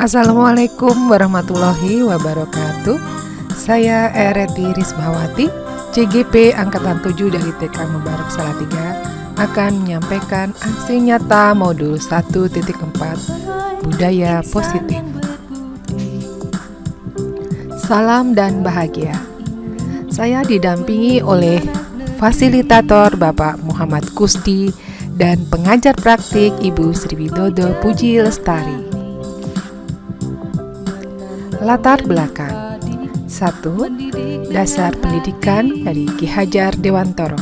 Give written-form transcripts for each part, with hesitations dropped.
Assalamualaikum warahmatullahi wabarakatuh. Saya Ereti Rismawati, CGP Angkatan 7 dari TK Mubarak Salatiga, akan menyampaikan aksi nyata modul 1.4 Budaya Positif. Salam dan bahagia. Saya didampingi oleh fasilitator Bapak Muhammad Kusdi dan pengajar praktik Ibu Sri Widodo Puji Lestari. Latar belakang 1. Dasar pendidikan dari Ki Hajar Dewantoro,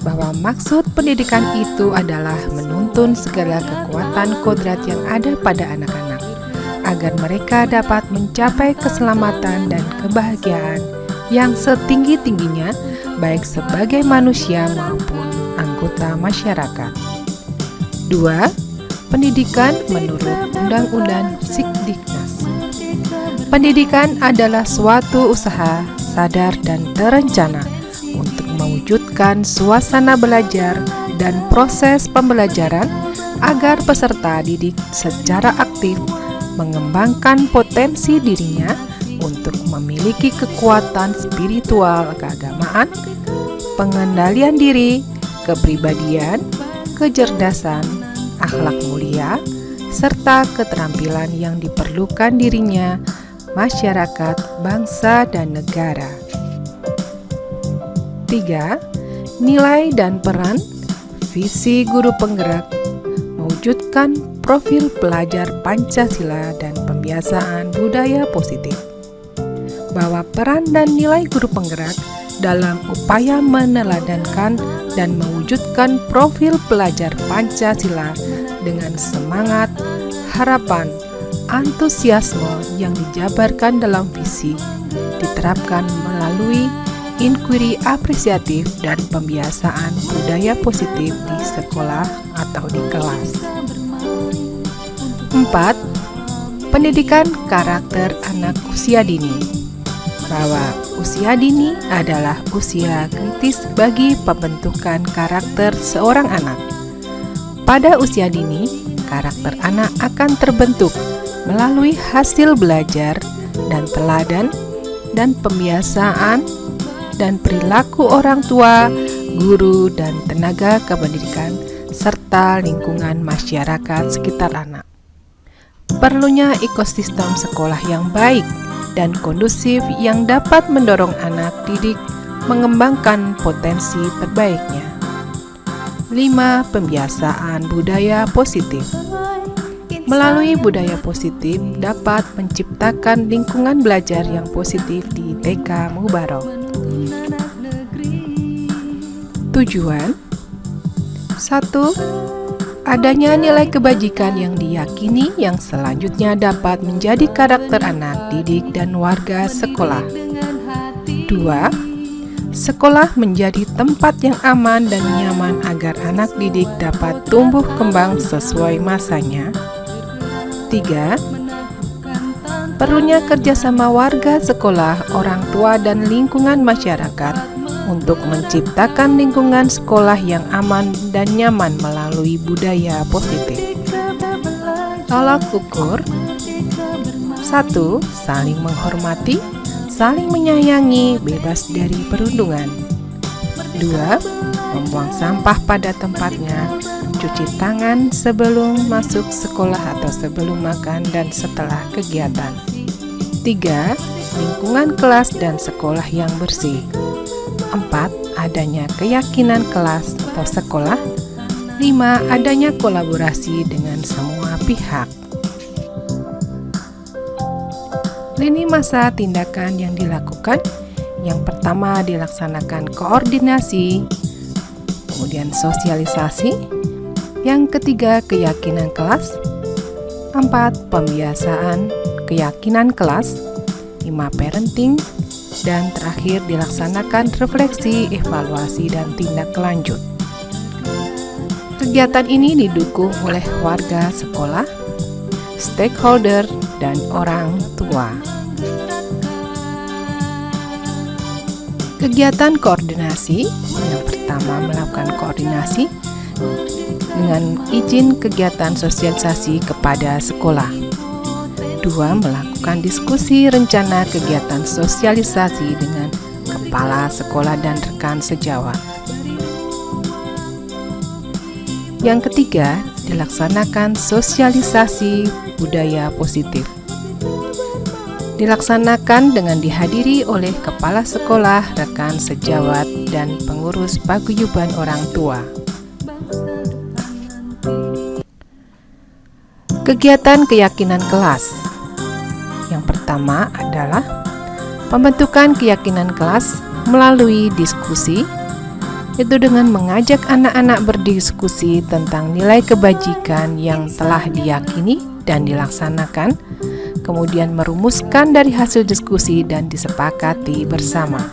bahwa maksud pendidikan itu adalah menuntun segala kekuatan kodrat yang ada pada anak-anak, agar mereka dapat mencapai keselamatan dan kebahagiaan yang setinggi-tingginya, baik sebagai manusia maupun anggota masyarakat. 2. Pendidikan menurut Undang-Undang Sikdiknas. Pendidikan adalah suatu usaha sadar dan terencana untuk mewujudkan suasana belajar dan proses pembelajaran agar peserta didik secara aktif mengembangkan potensi dirinya untuk memiliki kekuatan spiritual keagamaan, pengendalian diri, kepribadian, kecerdasan, akhlak mulia, serta keterampilan yang diperlukan dirinya, masyarakat, bangsa, dan negara. 3. Nilai dan peran visi guru penggerak mewujudkan profil pelajar Pancasila dan pembiasaan budaya positif, bahwa peran dan nilai guru penggerak dalam upaya meneladankan dan mewujudkan profil pelajar Pancasila dengan semangat, harapan, antusiasme yang dijabarkan dalam visi diterapkan melalui inquiry apresiatif dan pembiasaan budaya positif di sekolah atau di kelas. 4. Pendidikan karakter anak usia dini, bahwa usia dini adalah usia kritis bagi pembentukan karakter seorang anak. Pada usia dini, karakter anak akan terbentuk melalui hasil belajar dan teladan dan pembiasaan dan perilaku orang tua, guru, dan tenaga kependidikan serta lingkungan masyarakat sekitar anak. Perlunya ekosistem sekolah yang baik dan kondusif yang dapat mendorong anak didik mengembangkan potensi terbaiknya. 5. Pembiasaan budaya positif. Melalui budaya positif dapat menciptakan lingkungan belajar yang positif di TK Mubarak. Tujuan 1. Adanya nilai kebajikan yang diyakini yang selanjutnya dapat menjadi karakter anak didik dan warga sekolah. 2. Sekolah menjadi tempat yang aman dan nyaman agar anak didik dapat tumbuh kembang sesuai masanya. 3. Perlunya kerjasama warga sekolah, orang tua, dan lingkungan masyarakat untuk menciptakan lingkungan sekolah yang aman dan nyaman melalui budaya positif. Tolak ukur 1. Saling menghormati, saling menyayangi, bebas dari perundungan. 2. Membuang sampah pada tempatnya, cuci tangan sebelum masuk sekolah atau sebelum makan dan setelah kegiatan. 3. Lingkungan kelas dan sekolah yang bersih. 4. Adanya keyakinan kelas atau sekolah. 5. Adanya kolaborasi dengan semua pihak. Lini masa tindakan yang dilakukan. Yang pertama, dilaksanakan koordinasi, kemudian sosialisasi. Yang ketiga, keyakinan kelas. 4. Pembiasaan keyakinan kelas. 5. Parenting. Dan terakhir, dilaksanakan refleksi, evaluasi, dan tindak lanjut. Kegiatan ini didukung oleh warga sekolah, stakeholder, dan orang tua. Kegiatan koordinasi, yang pertama melakukan koordinasi dengan izin kegiatan sosialisasi kepada sekolah. 2. kedua, melakukan diskusi rencana kegiatan sosialisasi dengan kepala sekolah dan rekan sejawat. Yang ketiga, dilaksanakan sosialisasi budaya positif. Dilaksanakan dengan dihadiri oleh kepala sekolah, rekan sejawat, dan pengurus paguyuban orang tua. Kegiatan keyakinan kelas. Yang pertama adalah pembentukan keyakinan kelas melalui diskusi, itu dengan mengajak anak-anak berdiskusi tentang nilai kebajikan yang telah diyakini dan dilaksanakan, kemudian merumuskan dari hasil diskusi dan disepakati bersama.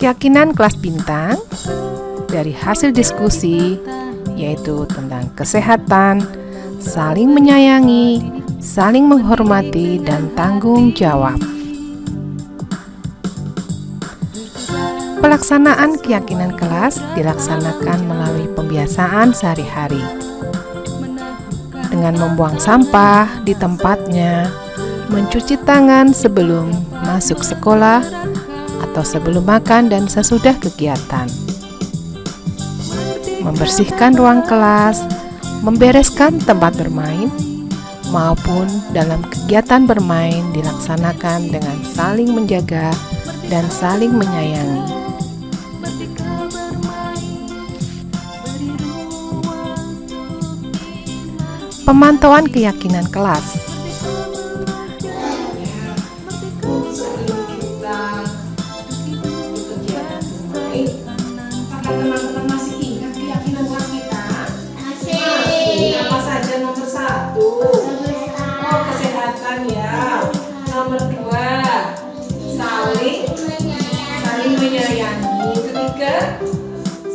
Keyakinan kelas bintang dari hasil diskusi yaitu tentang kesehatan, saling menyayangi, saling menghormati, dan tanggung jawab. Pelaksanaan keyakinan kelas dilaksanakan melalui pembiasaan sehari-hari dengan membuang sampah di tempatnya, mencuci tangan sebelum masuk sekolah atau sebelum makan dan sesudah kegiatan, membersihkan ruang kelas, membereskan tempat bermain, maupun dalam kegiatan bermain dilaksanakan dengan saling menjaga dan saling menyayangi. Pemantauan keyakinan kelas. Teman-teman masih ingat keyakinan kelas kita? Masih. Apa saja nomor 1? Oh, kesehatan ya. Nomor 2, saling menyayangi. Ketiga,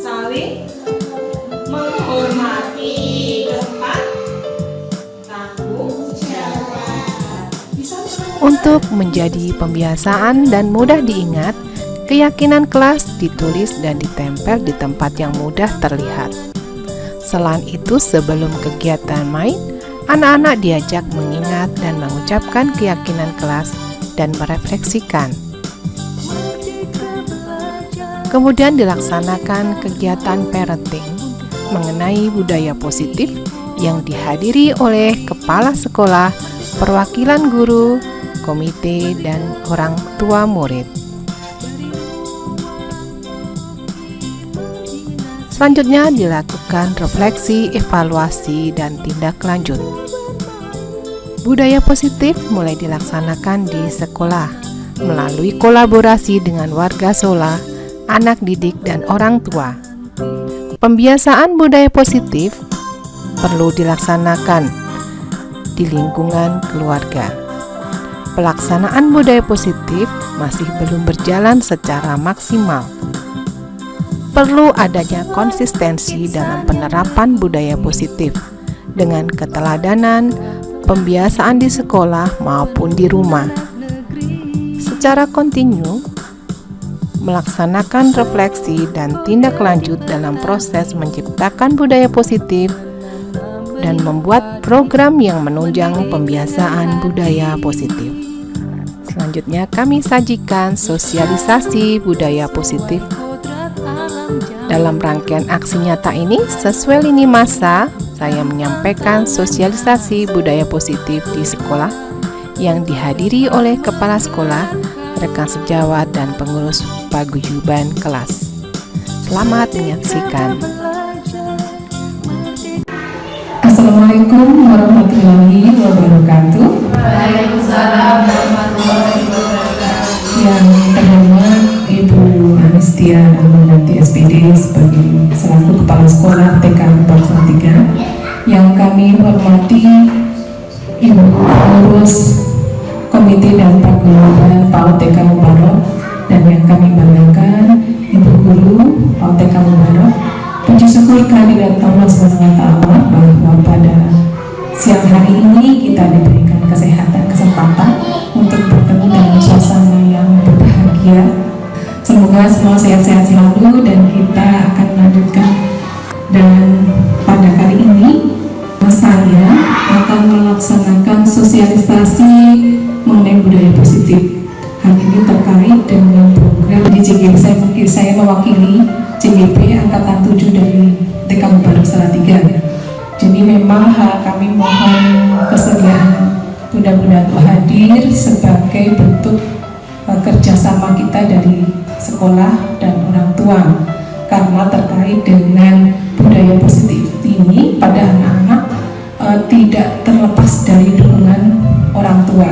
saling menghormati. Keempat, tanggung jawab. Untuk menjadi pembiasaan dan mudah diingat, keyakinan kelas ditulis dan ditempel di tempat yang mudah terlihat. Selain itu, sebelum kegiatan main, anak-anak diajak mengingat dan mengucapkan keyakinan kelas dan merefleksikan. Kemudian dilaksanakan kegiatan parenting mengenai budaya positif yang dihadiri oleh kepala sekolah, perwakilan guru, komite, dan orang tua murid. Selanjutnya dilakukan refleksi, evaluasi, dan tindak lanjut. Budaya positif mulai dilaksanakan di sekolah melalui kolaborasi dengan warga sekolah, anak didik, dan orang tua. Pembiasaan budaya positif perlu dilaksanakan di lingkungan keluarga. Pelaksanaan budaya positif masih belum berjalan secara maksimal. Perlu adanya konsistensi dalam penerapan budaya positif dengan keteladanan, pembiasaan di sekolah maupun di rumah. Secara kontinu, melaksanakan refleksi dan tindak lanjut dalam proses menciptakan budaya positif dan membuat program yang menunjang pembiasaan budaya positif. Selanjutnya kami sajikan sosialisasi budaya positif. Dalam rangkaian aksi nyata ini, sesuai lini masa, saya menyampaikan sosialisasi budaya positif di sekolah yang dihadiri oleh kepala sekolah, rekan sejawat, dan pengurus paguyuban kelas. Selamat menyaksikan. Assalamualaikum warahmatullahi wabarakatuh. Waalaikumsalam warahmatullahi wabarakatuh. Yang terhormat Ibu Anistia Amandanti SPD sebagai selaku Kepala Sekolah TK Kebangsaan 3, yang kami hormati Ibu Pengurus Komite dan Paguyuban PAUD TK Mubarok, dan yang kami banggakan Ibu Guru PAUD TK Mubarok. Puji syukur kehadirat Allah SWT bahwa pada siang hari ini kita diberikan kesempatan untuk bertemu dalam suasana yang berbahagia. Semoga semua sehat-sehat selalu dan kita akan melanjutkan. Dan pada kali ini saya akan melaksanakan mengenai budaya positif. Hal ini terkait dengan program di JGP. Saya mewakili JGP Angkatan 7 dari TK Baru Salatiga. Jadi memang kami mohon kesediaan Bunda-Bunda untuk hadir sebagai bentuk kerjasama kita dari sekolah dan orang tua, karena terkait dengan budaya positif ini pada anak-anak tidak terlepas dari dukungan orang tua.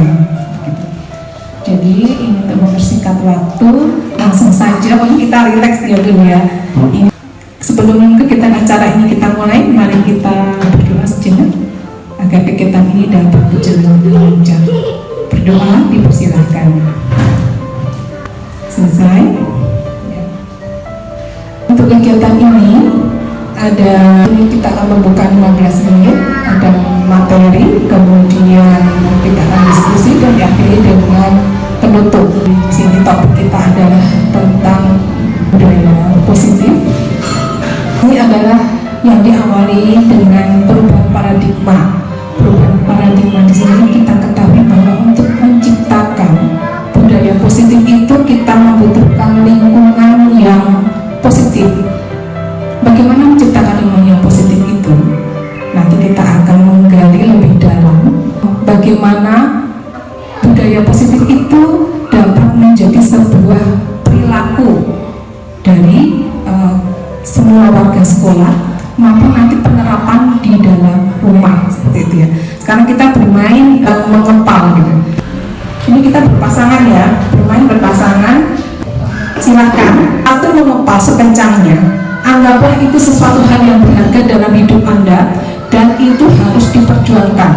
Jadi ini untuk mempersingkat waktu, langsung saja kita rileks ya Bun ya. Sebelum kegiatan acara ini kita mulai, mari kita berdoa sejenak agar kegiatan ini dapat berjalan dengan lancar. Berdoa dipersilahkan. Selesai. Untuk kegiatan ini kita akan membuka 15 menit, ada materi, kemudian kita akan diskusi dan diakhiri dengan penutup. Di sini topik kita adalah tentang budaya positif. Ini adalah yang diawali dengan perubahan paradigma. Perubahan paradigma di sini kita ketahui bahwa untuk menciptakan budaya positif itu kita membutuhkan lingkungan yang positif. Bagaimana menciptakan lingkungan yang positif itu? Nanti kita akan menggali lebih dalam bagaimana budaya positif itu dapat menjadi sebuah perilaku dari semua warga sekolah maupun nanti penerapan di dalam rumah seperti itu ya. Sekarang kita bermain mengepal gitu. Ini kita berpasangan ya, bermain berpasangan. Silakan atau mengepal sekencangnya. Anggaplah itu sesuatu hal yang berharga dalam hidup Anda dan itu harus diperjuangkan.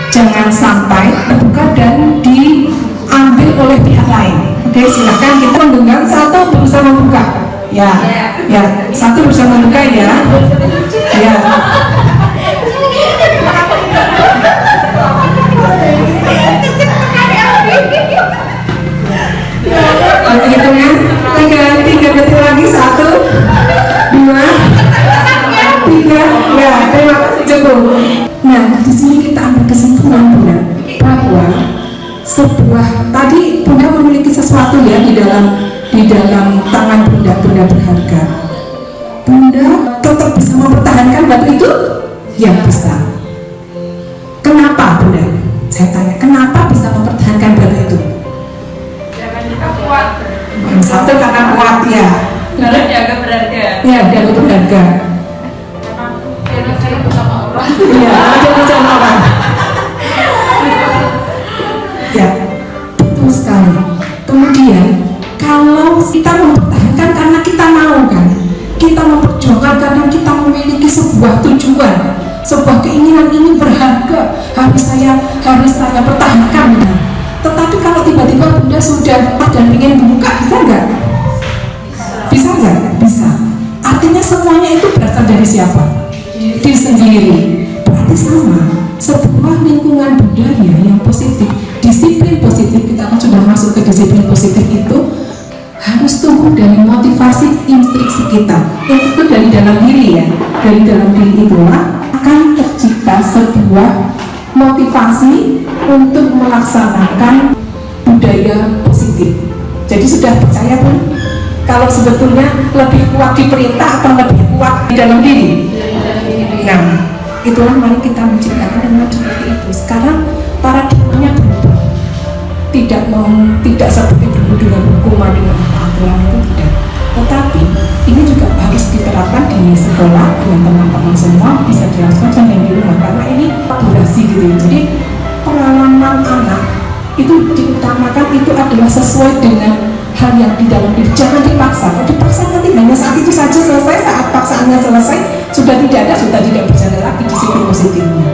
Jangan sampai terbuka dan diambil oleh pihak lain. Oke, silakan kita menggenggam satu berusaha membuka. Ya, satu berusaha membuka ya. Ya. Hitungnya 3 detik lagi, 1, 2, 3, ya, terima kasih, cukup. Nah, di sini kita ambil kesimpulan Bunda bahwa sebuah tadi Bunda memiliki sesuatu ya di dalam tangan Bunda berharga. Bunda tetap bisa mempertahankan batu itu? Ya bisa. Kenapa Bunda? Saya tanya, kenapa bisa mempertahankan batu itu? Jangan kita kuat. Satu karena kuat ya. Karena dianggap berharga. Ya, dianggap berharga. Karena saya bersama orang. Iya, ada bersama orang. Ya, betul sekali. Kemudian, kalau kita mempertahankan karena kita mau kan, kita memperjuangkan karena kita memiliki sebuah tujuan, sebuah keinginan ini berharga, harus saya pertahankan. Tetapi kalau tiba-tiba Bunda sudah dan ingin membuka, bisa nggak? Bisa nggak? Bisa. Artinya semuanya itu berasal dari siapa? Diri sendiri. Berarti sama. Sebuah lingkungan budaya yang positif, disiplin positif, kita kan sudah masuk ke disiplin positif itu harus tumbuh dari motivasi instruksi kita. Itu dari dalam diri ya. Dari dalam diri itulah akan tercipta sebuah motivasi untuk melaksanakan budaya positif. Jadi sudah percaya pun kalau sebetulnya lebih kuat di perintah atau lebih kuat di dalam diri. Nah, itulah mari kita menciptakan lingkungan seperti itu. Sekarang paradigmanya berubah. Tidak seperti dulu dengan hukuman dengan aturan itu tidak. Tetapi ini juga harus diterapkan di sekolah dengan teman-teman semua, bisa dilakukan di rumah karena ini durasi gitu ya. Jadi pengalaman anak itu diutamakan, itu adalah sesuai dengan hal yang di dalam diri. Jangan dipaksa. Kalau dipaksa nanti hanya saat itu saja selesai, saat paksaannya selesai sudah tidak ada, sudah tidak berjalan lagi disiplin positifnya.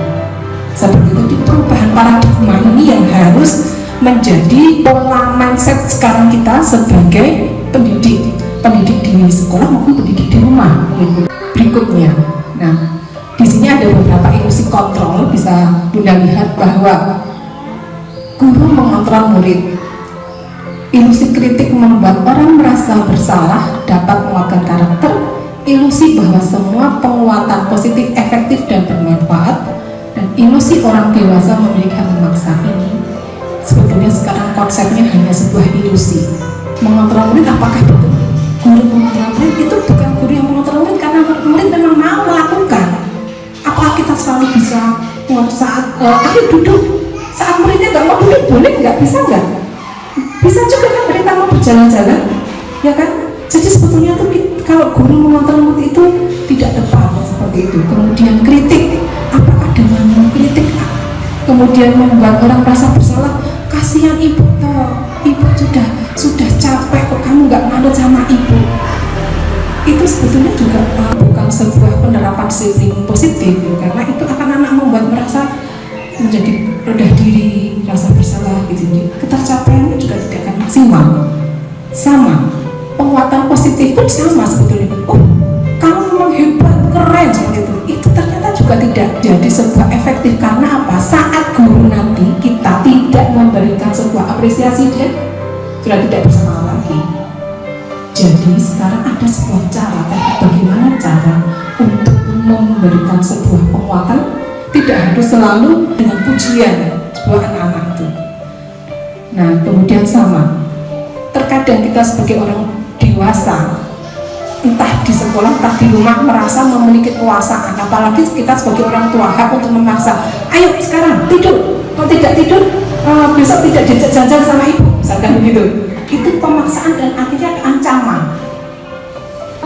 Seperti itu. Di perubahan paradigma ini yang harus menjadi pola mindset sekarang kita sebagai pendidik di sekolah maupun pendidik di rumah. Berikutnya, nah di sini ada beberapa ilusi kontrol. Bisa Bunda lihat bahwa guru mengontrol murid. Ilusi kritik membuat orang merasa bersalah, dapat menguatkan karakter. Ilusi bahwa semua penguatan positif efektif dan bermanfaat. Dan ilusi orang dewasa memiliki hak memaksa ini sebetulnya sekarang konsepnya hanya sebuah ilusi. Mengontrol murid apakah betul? Guru mengontrol murid itu bukan guru yang mengontrol murid karena murid memang mau melakukan. Apakah kita selalu bisa saat ayo duduk, saat muridnya nggak mau duduk boleh nggak? Bisa nggak? Bisa juga kan, mereka mau berjalan-jalan, ya kan? Jadi sebetulnya tuh kalau guru mengontrol murid itu tidak tepat seperti itu. Kemudian kritik, apakah dengan mengkritik kemudian membuat orang merasa bersalah? Kasihan ibu toh, ibu sudah capek kok kamu nggak manut sama ibu. Itu sebetulnya juga bukan sebuah penerapan disiplin positif, karena itu akan anak membuat merasa menjadi rendah diri, rasa bersalah gitu. Ketercapaiannya juga tidak akan maksimal. Sama, penguatan positif pun sama sebetulnya. Oh, kamu memang hebat, keren seperti itu. Itu ternyata juga tidak jadi sebuah efektif. Karena apa? Saat guru nanti kita tidak memberikan sebuah apresiasi, dia sudah tidak bersemangat lagi. Jadi sekarang ada sebuah cara, bagaimana cara untuk memberikan sebuah penguatan, tidak harus selalu dengan pujian sebuah anak-anak itu. Nah, kemudian sama, terkadang kita sebagai orang dewasa, entah di sekolah, entah di rumah, merasa memiliki kekuasaan. Apalagi kita sebagai orang tua hak untuk memaksa, ayo sekarang tidur, kalau tidak tidur besok tidak diajak jalan sama ibu, misalkan begitu. Itu pemaksaan dan akhirnya ancaman.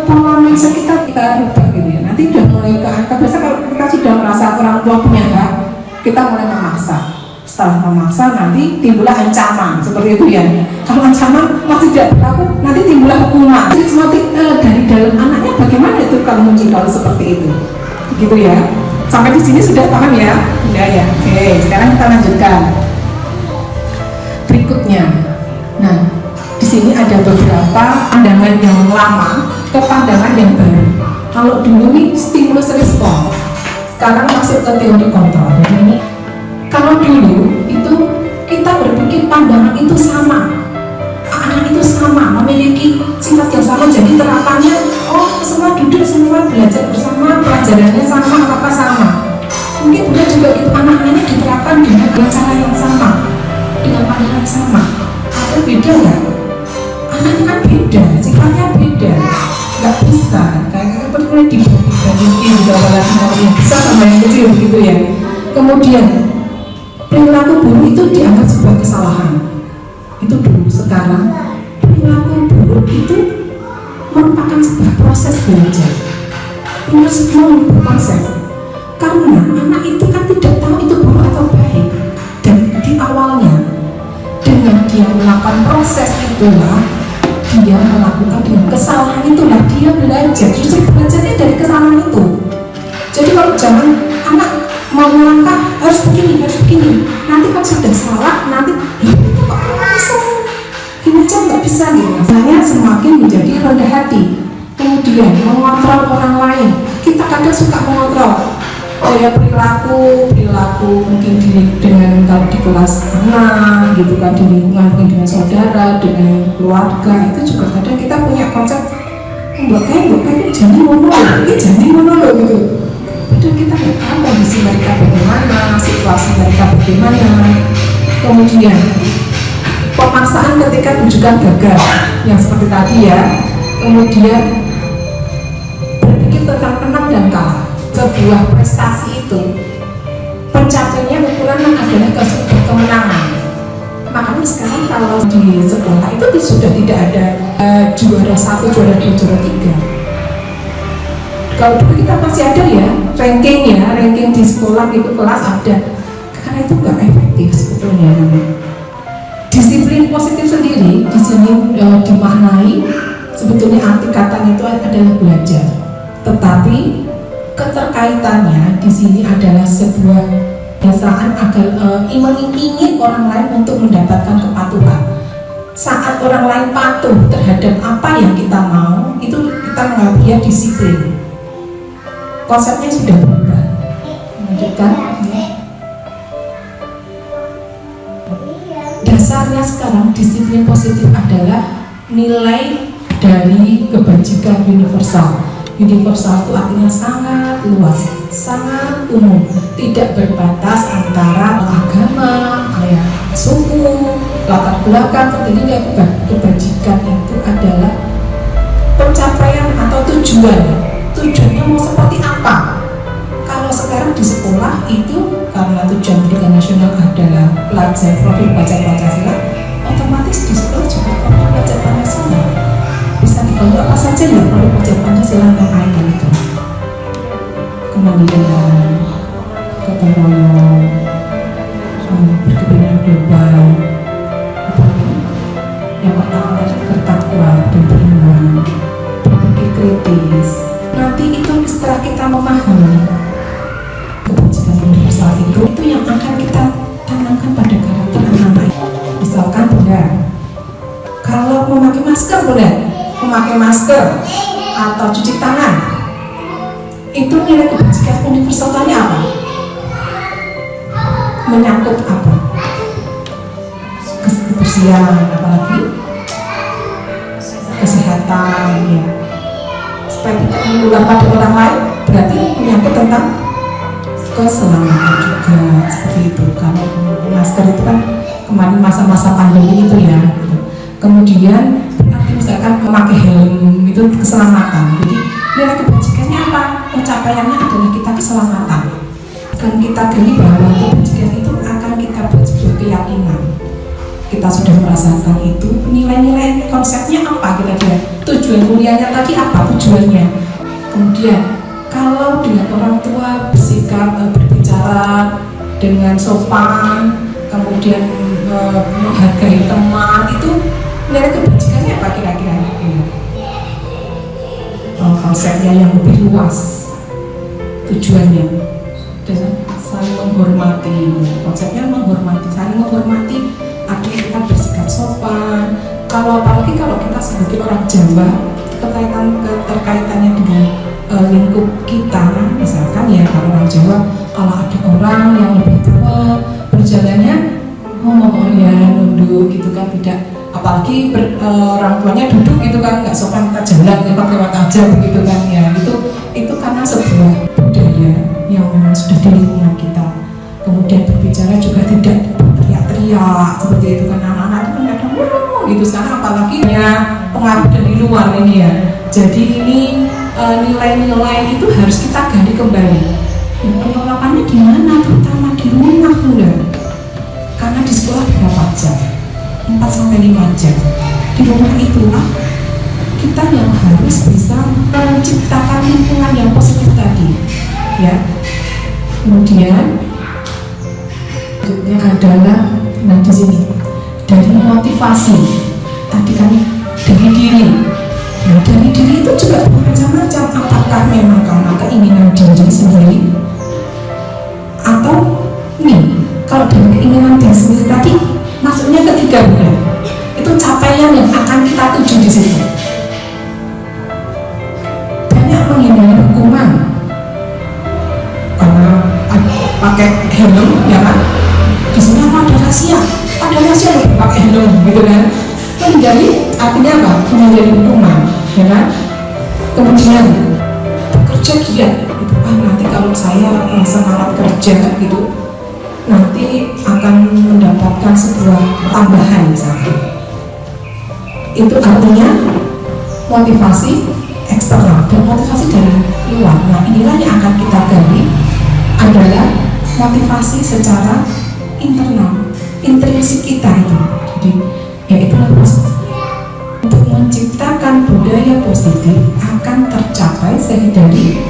Pola mindset kita rubah gitu ya. Nanti sudah mulai ke angka, biasa kalau kita sudah merasa orang tua punya hak, kita mulai memaksa. Setelah memaksa nanti timbullah ancaman, seperti itu ya. Kalau ancaman masih tidak berlaku, nanti timbullah hukuman. Jadi dari dalam anaknya bagaimana itu kalau muncul kalau seperti itu, gitu ya. Sampai di sini sudah paham ya? Sudah ya. Oke, sekarang kita lanjutkan. Berikutnya, nah di sini ada beberapa pandangan yang lama ke pandangan yang baru. Kalau dulu nih stimulus respon, sekarang masuk ke teori kontrol. Jadi ini kalau dulu itu kita berpikir pandangan itu sama, anak itu sama, memiliki sifat yang sama, jadi terapannya oh semua duduk, semua belajar bersama, pelajarannya sama, apa sama. Mungkin bukan juga itu anak-anaknya diterapkan dengan cara yang sama, dengan pandangan yang sama. Atau beda nggak? Anaknya kan beda, sifatnya beda, nggak bisa. Kayak seperti dibandingin juga yang besar sama yang kecil gitu ya. Kemudian perilaku buruk itu dianggap sebuah kesalahan. Itu dulu. Sekarang perilaku buruk itu merupakan sebuah proses belajar. Ini semua berkonsep. Karena anak itu kan tidak tahu itu buruk atau baik. Dan di awalnya dengan dia melakukan proses itulah dia melakukan dengan kesalahan itulah dia belajar. Justru belajarnya dari kesalahan itu. Jadi kalau jangan anak mau melangkah harus begini, nanti kan sudah salah, nanti itu kok bisa gini aja nggak bisa gitu. Saya semakin menjadi rendah hati, kemudian mengontrol orang lain. Kita kadang suka mengontrol perilaku mungkin dengan kalau di kelas anak gitu kan, di lingkungan mungkin dengan saudara, dengan keluarga. Itu juga kadang kita punya konsep mbak kayak jadi monolog gitu. Padahal kita nggak tahu kondisi mereka bagaimana, situasi mereka bagaimana. Kemudian pemaksaan ketika tujuan gagal, yang seperti tadi ya. Kemudian berpikir tentang menang dan kalah. Sebuah prestasi itu pencapaiannya ukuran adalah sebuah kemenangan. Makanya sekarang kalau di sekolah itu sudah tidak ada juara 1, juara 2, juara 3. Kalau dulu kita masih ada ya ranking di sekolah itu kelas ada, karena itu nggak efektif sebetulnya. Disiplin positif sendiri di sini dimaknai sebetulnya arti katanya itu adalah belajar, tetapi keterkaitannya di sini adalah sebuah kebiasaan agar ingin orang lain untuk mendapatkan kepatuhan. Saat orang lain patuh terhadap apa yang kita mau, itu kita menganggap dia disiplin. Konsepnya sudah berubah. Lanjutkan. Dasarnya sekarang disiplin positif adalah nilai dari kebajikan universal. Universal itu artinya sangat luas, sangat umum, tidak berbatas antara agama, suku, latar belakang, tentunya kebajikan itu adalah pencapaian atau tujuannya mau seperti apa. Kalau sekarang di sekolah itu karena tujuan pendidikan nasional adalah profil belajar Pancasila, otomatis di sekolah juga profil belajar Pancasila bisa dibantu apa saja ya profil belajar Pancasila tentang itu kemandirian, gotong royong, berkepentingan global, yang pertama bertakwa dan beriman, berpikir kritis. Nanti itu setelah kita memahami kebajikan universal itu yang akan kita tanamkan pada karakter anak-anak. Misalkan Bunda, kalau memakai masker Bunda, memakai masker atau cuci tangan, itu nilai kebajikan universalnya apa? Menyangkut apa? Kebersihan, apalagi kesehatan, ya. Supaya tidak menular pada orang lain, berarti menyangkut tentang keselamatan juga, seperti itu. Kalau masker itu kan kemarin masa-masa pandemi itu ya, gitu. Kemudian berarti misalkan memakai helm itu keselamatan. Jadi nilai kebajikannya apa? Pencapaiannya adalah kita keselamatan. Dan kita gali bahwa kebajikan itu akan kita buat sebuah keyakinan. Kita sudah merasakan itu, nilai-nilai konsepnya apa kita lihat. Tujuan kuliahnya tadi apa tujuannya? Kemudian kalau dengan orang tua bersikap berbicara dengan sopan, kemudian menghargai teman, itu nilai kebajikannya apa kira-kira? Konsepnya yang lebih luas, tujuannya dengan saling menghormati. Konsepnya menghormati, saling menghormati, artinya kita bersikap sopan. Apalagi kalau kita sebagai orang Jawa, keterkaitannya dengan lingkup kita, misalkan ya kalau orang Jawa, kalau ada orang yang lebih tua berjalannya mohon ya nunduk gitu kan, tidak, apalagi orang tuanya duduk gitu kan, nggak sopan kita jalan lewat aja begitu kan ya. Itu karena sebuah budaya yang sudah di lingkungan kita. Kemudian berbicara juga tidak teriak-teriak seperti itu kan, anak-anak itu kan kadang gitu. Sekarang apalagi pengaruh dari luar ini ya. Jadi ini nilai-nilai itu harus kita gali kembali. Penerapannya di mana? Terutama di rumah Bunda. Karena di sekolah berapa jam? 4-5 jam. Di rumah itulah kita yang harus bisa menciptakan lingkungan yang positif tadi, ya. Kemudian adalah di sini dari motivasi tadi kan dari diri. Nah, dari diri itu juga bermacam-macam. Apakah memang karena keinginan diri sendiri atau kalau dari keinginan diri sendiri tadi masuknya ketiga Bunda, itu capaian yang akan kita tuju di situ. Banyak menghindari hukuman karena pakai helm, ya kan? Di sini ada rahasia loh pakai helm gitu kan. Menghindari artinya apa? Menghindari hukuman, ya kan? Kemudian bekerja giat gitu. Nanti kalau saya semangat kerja gitu, nanti akan mendapatkan sebuah tambahan misalnya. Itu artinya motivasi eksternal dan motivasi dari luar. Nah, inilah yang akan kita gali adalah motivasi secara internal, intrinsik kita itu. Jadi yaitu untuk menciptakan budaya positif akan tercapai dari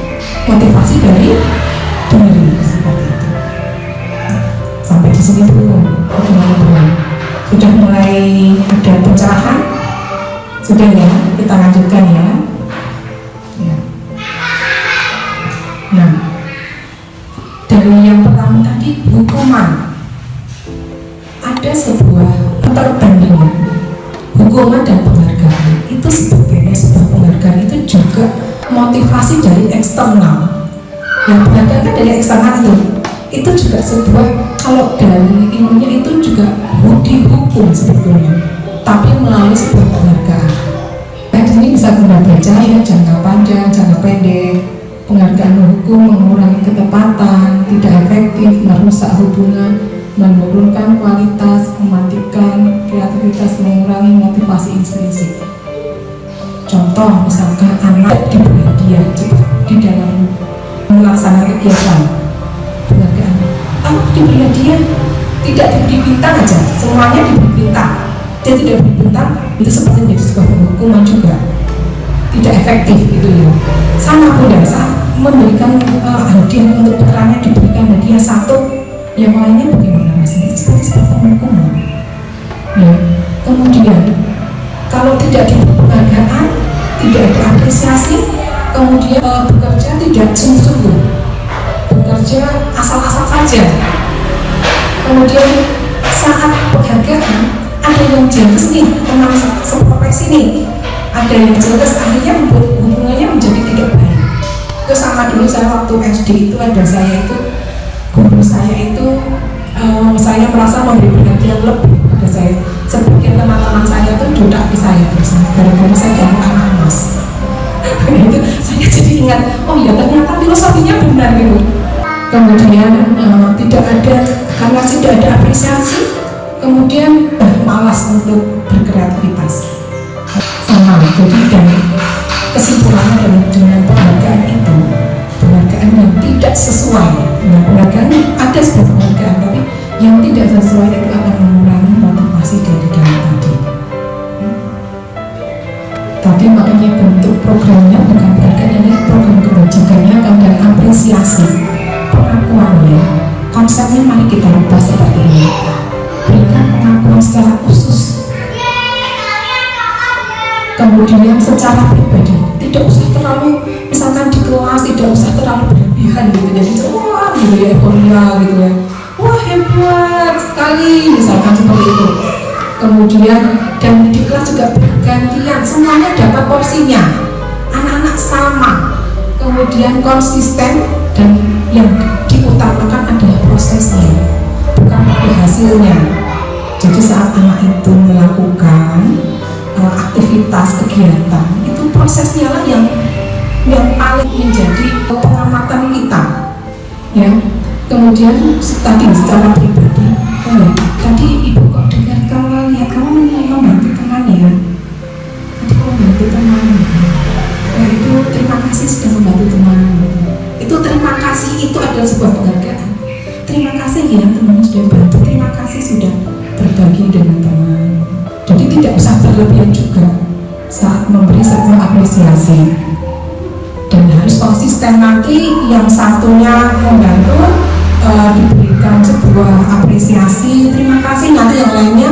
motivasi dari diri seperti itu. Sampai di sini dulu, sudah mulai ada pencerahan, sudah ya, kita lanjutkan ya. Nah, dari yang pertama tadi hukuman, ada sebuah perbandingan hukuman dan penghargaan. Itu sebetulnya sebuah penghargaan itu juga motivasi dari eksternal. Yang penghargaan kan dari eksternal itu juga sebuah, kalau dari ilmunya itu juga dihukum sebetulnya, tapi melalui sebuah penghargaan. Nah, di sini bisa kita baca ya, jangka panjang, jangka pendek. Penghargaan hukum mengurangi ketepatan, tidak efektif, merusak hubungan, menurunkan kualitas, mematikan kreativitas, mengurangi motivasi intrinsik. Contoh misalkan anak diberi hadiah di dalam melaksanakan kegiatan penghargaan, anak diberi hadiah, tidak diberi bintang aja, semuanya diberi bintang, dia tidak diberi bintang, itu seperti menjadi sebuah hukuman juga, tidak efektif gitu ya. Sama pun saat memberikan hadiah untuk putranya, diberikan hadiah satu, yang lainnya bagaimana rasanya, itu seperti hukuman ya. Kemudian kalau tidak diberi penghargaan, tidak ada apresiasi, kemudian bekerja tidak sungguh-sungguh, bekerja asal-asal saja. Kemudian saat penghargaan ada yang jelas nih, teman seprofesi nih, ada yang jelas, akhirnya membuat hubungannya menjadi tidak baik. Itu sama dulu saya waktu SD itu ada saya itu, guru saya itu saya merasa memberi perhatian lebih pada saya. Sebagian teman-teman saya itu dudaki saya terus, gara-gara saya gak anak mas. Itu saya jadi ingat, oh ya ternyata filosofinya benar gitu. Kemudian tidak ada, karena tidak ada apresiasi, kemudian malas untuk berkreativitas. Sama, jadi dan kesimpulannya adalah dengan penghargaan itu, penghargaan yang tidak sesuai. Nah, penghargaan ada sebuah penghargaan, tapi yang tidak sesuai itu akan mengurangi motivasi dari dalam tadi. Tadi makanya bentuk programnya bukan penghargaan, ini program kebajikannya akan dari apresiasi, pengakuannya. Konsepnya mari kita rubah seperti ini. Berikan pengakuan secara khusus. Kemudian secara pribadi, tidak usah terlalu, misalkan di kelas tidak usah terlalu berlebihan gitu, jadi wah gitu ya, euforia gitu ya, wah hebat sekali misalkan seperti itu. Kemudian dan di kelas juga bergantian, semuanya dapat porsinya, anak-anak sama, kemudian konsisten, dan yang diutamakan adalah prosesnya, bukan pada hasilnya. Jadi saat anak itu melakukan aktivitas kegiatan, itu prosesnya lah yang paling menjadi pengamatan kita ya. Kemudian tadi secara pribadi, tadi ibu kok dengar kamu lihat kamu membantu teman ya, tadi kamu membantu teman ya, itu terima kasih sudah membantu teman, itu terima kasih, itu adalah sebuah penghargaan. Terima kasih ya teman sudah bantu, terima kasih sudah berbagi dengan teman. Jadi tidak usah berlebihan juga saat memberi sebuah apresiasi, dan harus konsisten. Nanti yang satunya membantu diberikan sebuah apresiasi, terima kasih, nanti yang lainnya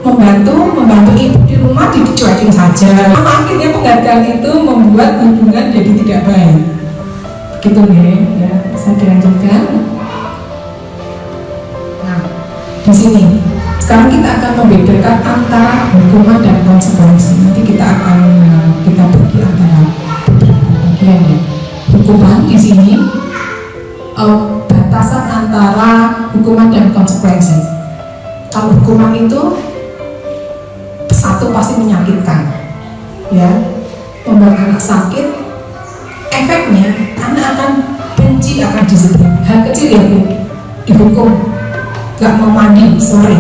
membantu ibu di rumah dicuekin saja. Akhirnya penghargaan itu membuat hubungan jadi tidak baik. Gitu ya, bisa dilanjutkan. Nah, di sini sekarang kita akan membedakan antara hukuman dan konsekuensi. Nanti kita akan kita bagi antara beberapa bagian ya. Hukuman di sini batasan antara hukuman dan konsekuensi. Kalau hukuman itu satu pasti menyakitkan, ya, membuat anak sakit. Efeknya anak akan benci akan disiplin. Hal kecil ya bu, dihukum, gak mau mandi sore,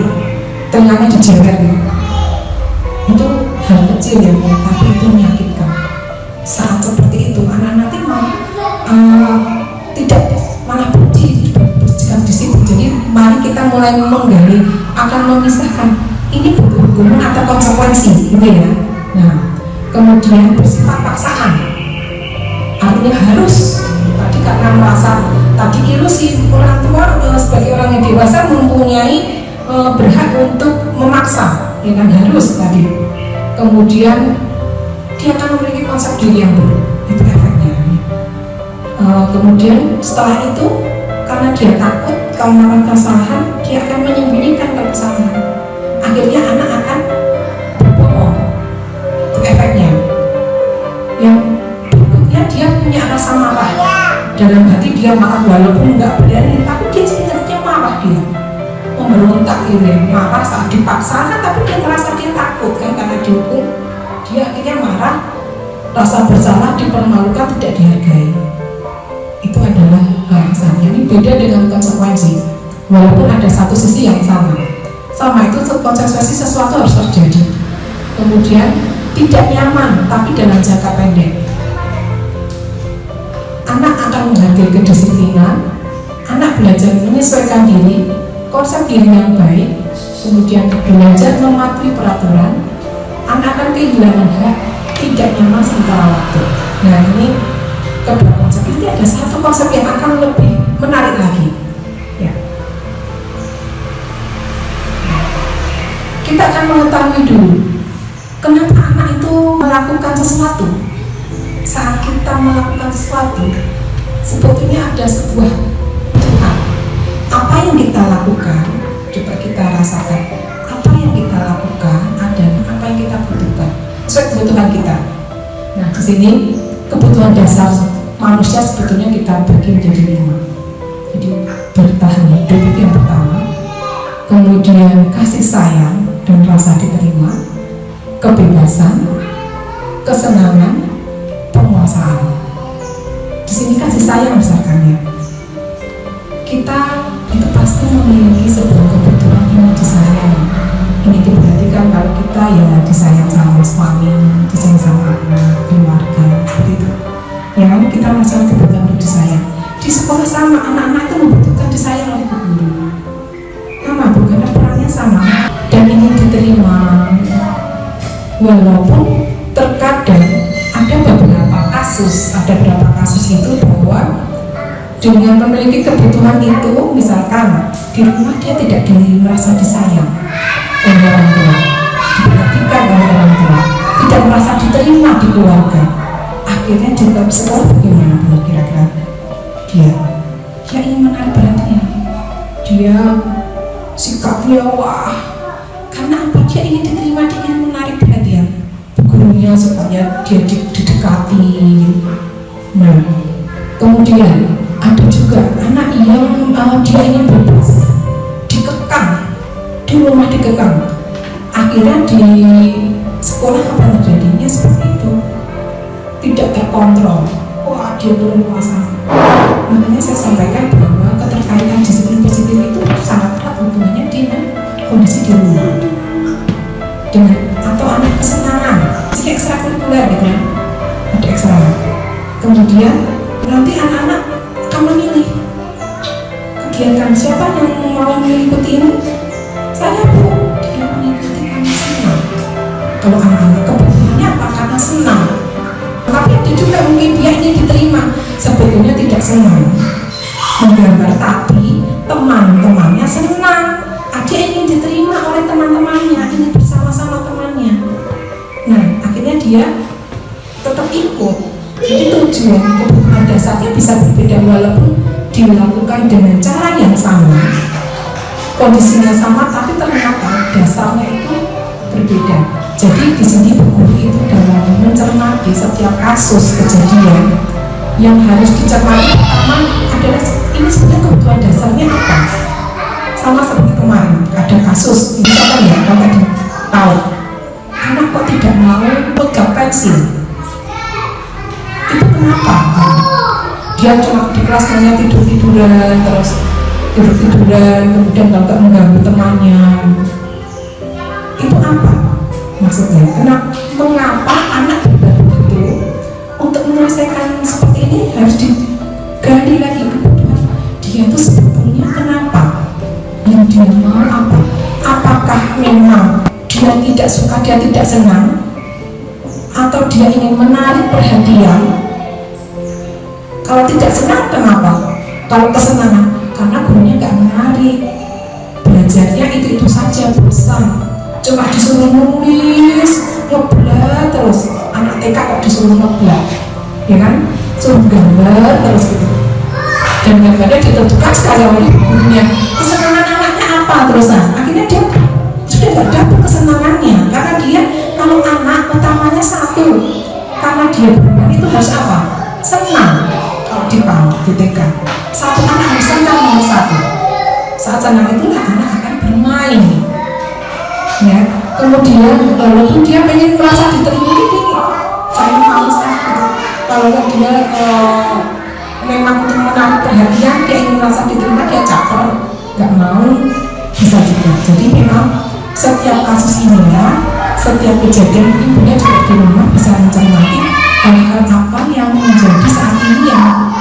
tengahnya dijewer, itu hal kecil ya bu, tapi itu menyakitkan. Saat seperti itu anak nanti mau tidak malah benci bersikap disiplin. Jadi mari kita mulai menggali, akan memisahkan ini hukuman atau konsekuensi gitu ya. Nah, kemudian bersifat paksaan, artinya harus. Tadi karena merasa tadi ilusi orang tua sebagai orang yang dewasa mempunyai berhak untuk memaksa, ya kan, harus tadi. Kemudian dia akan memiliki konsep diri yang baru, itu efeknya. Kemudian setelah itu karena dia takut kalau melakukan kesalahan, dia akan menyembunyikan kesalahan. Akhirnya anak akan berbohong, itu efeknya. Yang berikutnya dia punya rasa marah. Dalam hati dia marah walaupun nggak berani, tapi dia sebenarnya marah, dia memberontak gitu, marah saat dipaksakan, tapi dia merasa dia takut kan karena dihukum, dia akhirnya marah, rasa bersalah, dipermalukan, tidak dihargai. Itu adalah alasannya. Ini beda dengan konsekuensi. walaupun ada satu sisi yang sama itu konsekuensi sesuatu harus terjadi. Kemudian tidak nyaman tapi dalam jangka pendek, anak akan menghargai kedisiplinan, anak belajar menyesuaikan diri, konsep diri yang baik, kemudian belajar mematuhi peraturan, anak akan kehilangan hak, tidak nyaman sementara waktu. Nah, ini kedua konsep ini. Ada satu konsep yang akan lebih menarik lagi ya. Kita akan mengetahui dulu kenapa anak itu melakukan sesuatu. Saat kita melakukan sesuatu, sebetulnya ada sebuah Tuhan. Apa yang kita lakukan, coba kita rasakan. Apa yang kita lakukan ada apa yang kita butuhkan, sesuai kebutuhan kita. Nah, di sini kebutuhan dasar manusia sebetulnya kita bagi menjadi 5. Jadi bertahan hidup itu yang pertama, kemudian kasih sayang dan rasa diterima, kebebasan, kesenangan, penguasaan. Di sini kasih sayang misalkan. Kita itu pasti memiliki sebuah kebutuhan yang disayang. Ini diperhatikan kalau kita ya disayang sama suami, disayang sama anak, keluarga, seperti itu. Ya kan, kita merasa kebutuhan untuk disayang. Di sekolah sama, anak-anak itu membutuhkan disayang oleh guru. Sama, bukan perannya sama. Dan ini diterima. Walaupun terkadang ada beberapa kasus itu bahwa dengan memiliki kebutuhan itu, misalkan di rumah dia tidak merasa disayang oleh orang tua, diperhatikan oleh orang tua, tidak merasa diterima di keluarga, akhirnya juga sekolah bagaimana kira-kira dia ingin menarik perhatian, dia sikapnya wah, karena apa? Dia ingin diterima, dia ingin menarik perhatian gurunya supaya dia didekati. Nah, kemudian ada juga anak yang dia ingin bebas, dikekang di rumah, dikekang. Akhirnya di sekolah apa terjadinya seperti itu, tidak terkontrol. Wah, dia berleluasa. Makanya saya sampaikan bahwa keterkaitan disiplin positif itu sangat erat hubungannya dengan kondisi di rumah, dengan atau anak kesenangan, si ekstrakurikuler gitu ya, ada ekstra. Kemudian nanti anak-anak akan memilih kegiatan siapa yang mau mengikuti ini. Saya bu, dia mengikuti karena senang. Kalau anak-anak kebutuhannya apa? Karena senang. Tapi ada juga mungkin dia ingin diterima, sebetulnya tidak senang menggambar, tapi teman-temannya senang. Dia ingin diterima oleh teman-temannya, ingin bersama-sama temannya. Nah, akhirnya dia tetap ikut. Jadi tujuan kebutuhan dasarnya bisa berbeda walaupun dilakukan dengan cara yang sama, kondisinya sama, tapi ternyata dasarnya itu berbeda. Jadi di sini guru itu dalam mencermati setiap kasus kejadian yang harus dicermati pertama adalah ini sebenarnya kebutuhan dasarnya apa. Sama seperti kemarin ada kasus, misalkan ya, kalau tadi tahu anak kok tidak mau pegang pensil. Itu kenapa? Dia cuma di kelas hanya tidur-tiduran, terus tidur-tiduran, kemudian nggak mengganggu temannya. Itu apa maksudnya? Mengapa anak begitu? Untuk menyelesaikan seperti ini harus digali lagi kebutuhan dia itu sebetulnya kenapa? Yang dia mau apa? Apakah memang dia tidak suka, dia tidak senang, atau dia ingin menarik perhatian? Kalau tidak senang kenapa? Kalau kesenangan karena gurunya nggak menarik, belajarnya itu saja, bosan, cuma disuruh nulis, ngeblat terus. Anak TK kok disuruh ngeblat, ya kan? Suruh gambar terus gitu. Dan gambarnya ditentukan sekali oleh gurunya. Kesenangan anaknya apa terusan? Akhirnya dia sudah nggak dapat kesenangannya, karena dia kalau anak utamanya satu, karena dia bermain itu harus apa? Senang. Kalau di PAUD, di TK, satu anak harus senang nomor satu. Saat senang itulah anak akan bermain. Ya, kemudian walaupun dia pengen merasa diterima, saya mau gitu. Kalau dia memang untuk menarik perhatian, dia ingin merasa diterima, dia caper. nggak mau, bisa juga. Jadi memang setiap kasus inilah, setiap kejadian ibunya juga di rumah bisa mencermati hal-hal apa yang menjadi saat ini yang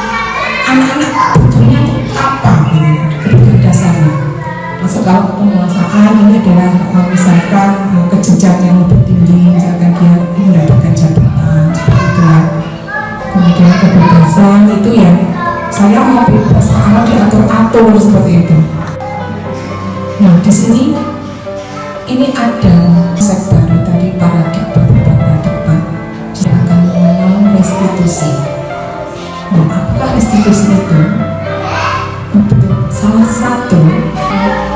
anak-anak butuhnya apa gitu, kebutuhan dasarnya. Masuk kalau penguasaan ini adalah misalkan ke jenjang yang lebih tinggi, misalkan dia mendapatkan jabatan seperti itu. Kemudian kebebasan itu ya, saya mau bebas kalau diatur-atur seperti itu. Nah di sini ini ada konsep baru tadi, paradigma. Dia akan mengenal restitusi. Nah, apakah restitusi itu? Salah satu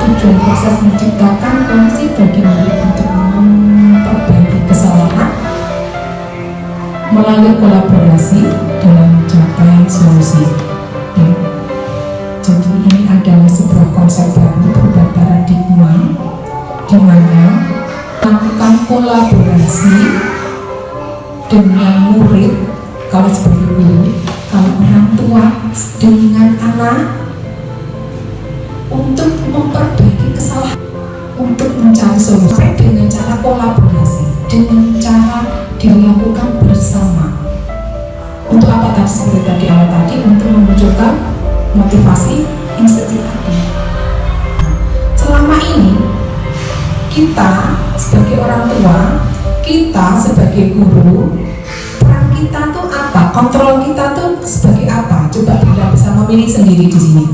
tujuan proses menciptakan kondisi bagi murid untuk memperbaiki kesalahan melalui kolaborasi dalam mencapai solusi. Ya. Jadi ini adalah sebuah konsep baru berupa paradigma di mana melakukan kolaborasi dengan murid, kalau sebagai guru, kalau orang tua dengan anak untuk memperbaiki kesalahan, untuk mencari solusi dengan cara kolaborasi, dengan cara dilakukan bersama. Untuk apa tadi seperti tadi awal tadi, untuk memunculkan motivasi insentif tadi. Selama ini kita sebagai orang tua, kita sebagai guru, peran kita tuh apa? Kontrol kita tuh sebagai apa? Coba Bunda bisa memilih sendiri di sini.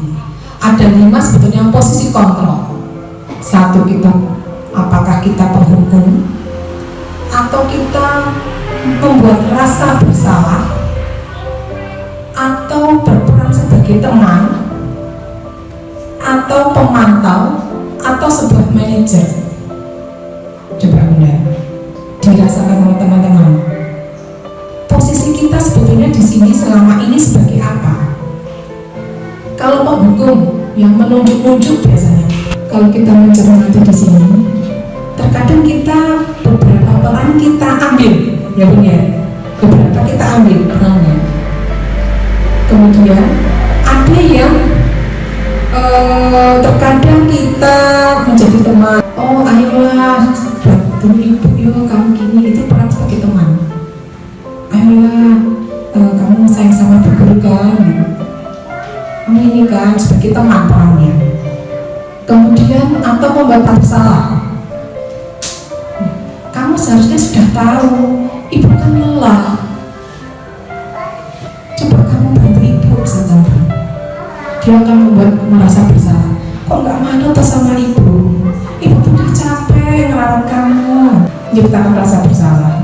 Ada 5 sebetulnya posisi kontrol. 1, kita apakah kita penghukum, atau kita membuat rasa bersalah, atau berperan sebagai teman, atau pemantau, atau sebuah manajer. Coba Bunda dirasakan sama teman-teman. Posisi kita sebetulnya di sini selama ini sebagai apa? Kalau penghukum yang menunjuk-nunjuk biasanya, kalau kita mencermati di sini, terkadang kita beberapa peran kita ambil, ya benar. Beberapa kita ambil perannya. Kemudian ada yang terkadang kita menjadi teman. Oh ayolah, bantu ibu, yuk kamu gini, itu peran sebagai teman. Ayolah, kamu sayang sama bu guru kan? Kamu ini kan sebagai teman perannya. Kemudian atau membuat bersalah. Kamu seharusnya sudah tahu, ibu kan lelah. Coba kamu bantu ibu, misalkan. Dia akan membuat merasa bersalah. Kok nggak manut sama ibu? Ibu tuh udah capek ngerawat kamu. Menciptakan rasa bersalah.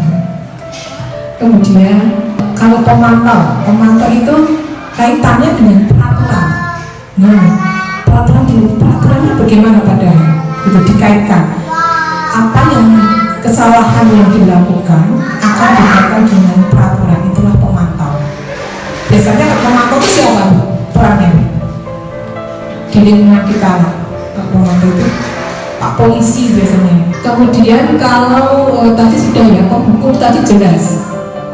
Kemudian kalau pemantau itu kaitannya dengan peraturan. Nah, peraturannya bagaimana padanya? Itu dikaitkan. Apa yang kesalahan yang dilakukan akan dikaitkan dengan peraturan, itulah pemantau. Biasanya pemantau itu siapa? Perannya di lingkungan kita. Pemantau itu Pak Polisi biasanya. Kemudian kalau tadi sudah ya, penghukum tadi jelas.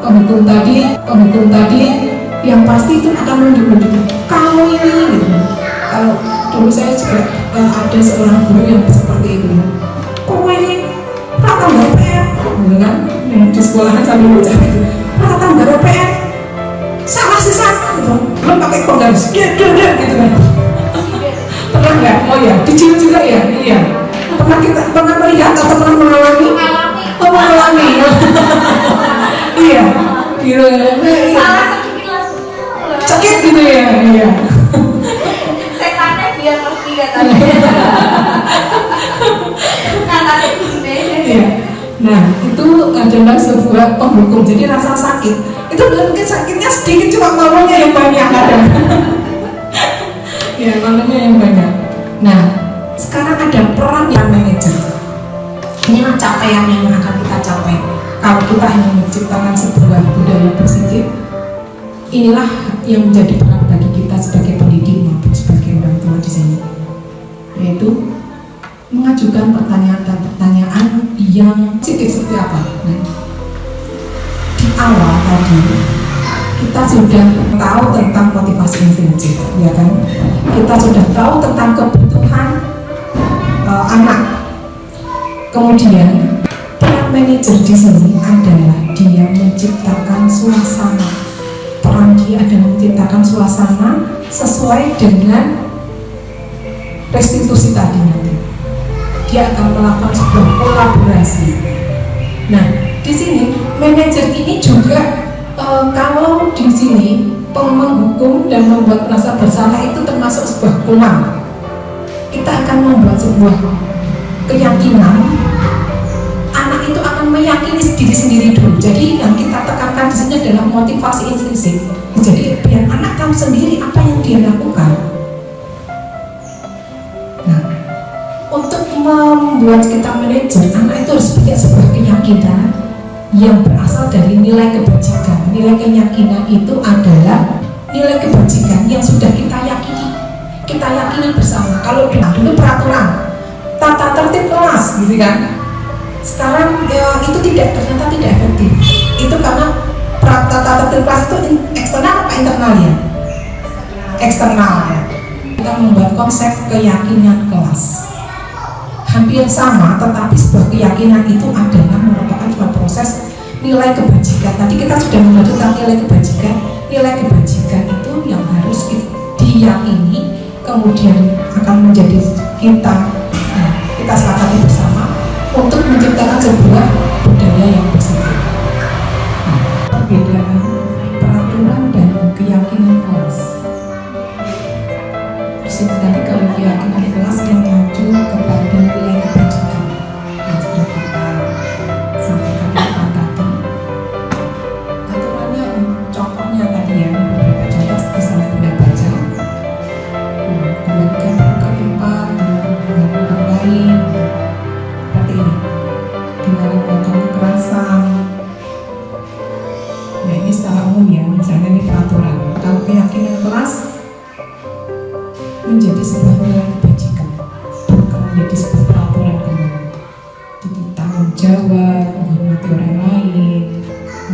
Penghukum tadi yang pasti itu akan menunjuk kalau ini gitu. Kalau dulu saya juga ada seorang guru yang seperti itu. Kok ini rata nggak PR, gitu kan? Di sekolahan sambil bocah gitu. Rata nggak PR, salah sesat gitu. Belum pakai kok garis, gitu kan? Pernah nggak? Oh ya, dicium juga ya? Iya. Pernah melihat atau pernah mengalami? Oh mengalami. Iya. Gitu. Salah sedikit langsung sakit gitu ya? Iya. setannya biar ngerti katanya. Katanya gini. Iya. Nah, itu adalah sebuah penghukum. Jadi rasa sakit itu mungkin sakitnya sedikit, cuma malunya yang banyak kadang. Ya, malunya yang banyak. Nah, sekarang ada peran yang manajer. Inilah capaian yang akan kita capai. Kalau kita ingin menciptakan sebuah budaya positif, inilah yang menjadi peran bagi kita sebagai pendidik maupun sebagai orang tua di sini, yaitu mengajukan pertanyaan yang positif seperti apa. Nah, di awal tadi kita sudah tahu tentang motivasi intrinsik, ya kan? Kita sudah tahu tentang kebutuhan anak. Kemudian peran manajer di sini adalah dia menciptakan suasana. Peran dia adalah menciptakan suasana sesuai dengan restitusi tadi nanti. Dia akan melakukan sebuah kolaborasi. Nah, di sini manajer ini juga kalau di sini menghukum dan membuat merasa bersalah itu termasuk sebuah hukuman. Kita akan membuat sebuah keyakinan. Anak itu akan meyakini diri sendiri dulu. Jadi yang kita tekankan di sini adalah motivasi intrinsik. Jadi biar anak tahu sendiri apa yang dia lakukan. Nah, untuk membuat kita manajer, anak itu harus punya sebuah keyakinan yang berasal dari nilai kebajikan. Nilai keyakinan itu adalah nilai kebajikan yang sudah kita yakini. Kita yakini bersama. Kalau dulu peraturan, tata tertib kelas, gitu kan? Sekarang itu ternyata tidak efektif. Itu karena tata tertib kelas itu eksternal apa internal ya? Eksternal ya. Kita membuat konsep keyakinan kelas. Hampir sama, tetapi sebuah keyakinan itu adalah merupakan sebuah proses nilai kebajikan. Tadi kita sudah membahas tentang nilai kebajikan. Nilai kebajikan itu yang harus diyakini, kemudian akan menjadi kita sepakati bersama untuk menciptakan sebuah budaya yang positif. Perbedaan peraturan dan keyakinan kelas. Di sini tadi kalau keyakinan kelas yang mengacu kepada nilai kebajikan yang sudah kita sampaikan tadi. Aturannya, contohnya tadi ya, beberapa contoh bisa Bunda baca. Kembalikan buka tempat dengan orang lain. Seperti ini, dilarang melakukan kekerasan. Nah, ini secara umum ya, misalnya ini peraturan. Kalau keyakinan kelas menjadi sebuah nilai kebajikan, bukan menjadi sebuah peraturan umum. Jadi tanggung jawab, menghormati orang lain,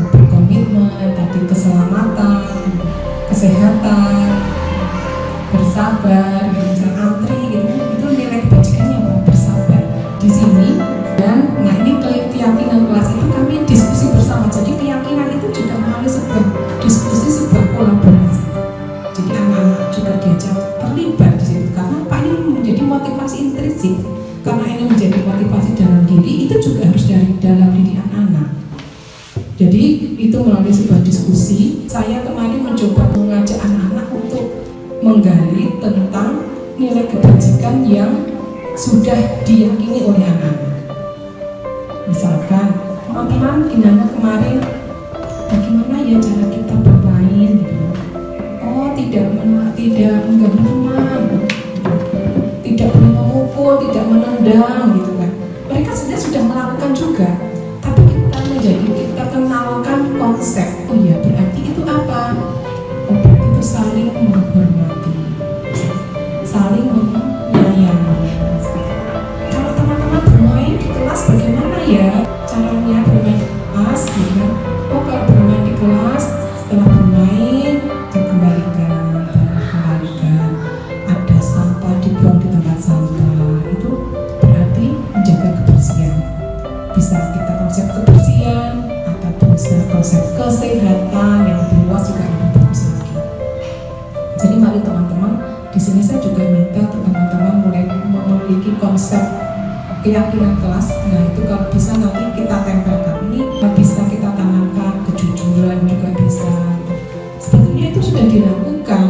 berkomitmen, tadi keselamatan, kesehatan, bersabar, bisa antri, itu nilai kebajikannya apa? Bersabar. Di sini dan nah ini keyakinan kelas itu kami diskusi bersama. Jadi keyakinan itu juga melalui sebuah diskusi, sebuah kolaborasi. Jadi anak-anak juga diajak terlibat di situ karena apa, ini menjadi motivasi intrinsik. Karena ini menjadi motivasi dalam diri, itu juga harus dari dalam diri anak-anak. Jadi itu melalui sebuah diskusi. Saya kemarin mencoba mengajak anak-anak untuk menggali tentang nilai kebajikan yang sudah diyakini oleh anak-anak. Misalkan, teman-teman gimana kemarin, bagaimana ya cara kita bermain gitu. Oh, tidak mengganggu teman, tidak boleh memukul, tidak menendang gitu kan. Mereka sebenarnya sudah melakukan juga, tapi kita kenalkan konsep. Oh ya, berarti itu apa? Oh, berarti itu saling menghormati, saling menyayangi. Kalau teman-teman bermain di kelas bagaimana ya caranya bermain di kelas gitu. Oh, kalau bermain di kelas setelah bermain dikembalikan, ada sampah dibuang di tempat sampah, itu berarti menjaga kebersihan. Bisa kita konsep kebersihan atau bisa konsep kesehatan yang lebih luas juga lebih bagus lagi. Jadi mari teman-teman, di sini saya juga minta teman-teman mulai memiliki konsep keyakinan kelas. Nah, itu kalau bisa nanti kita tempelkan. Ini bisa kita tanamkan, kejujuran juga bisa. Sebetulnya itu sudah dilakukan.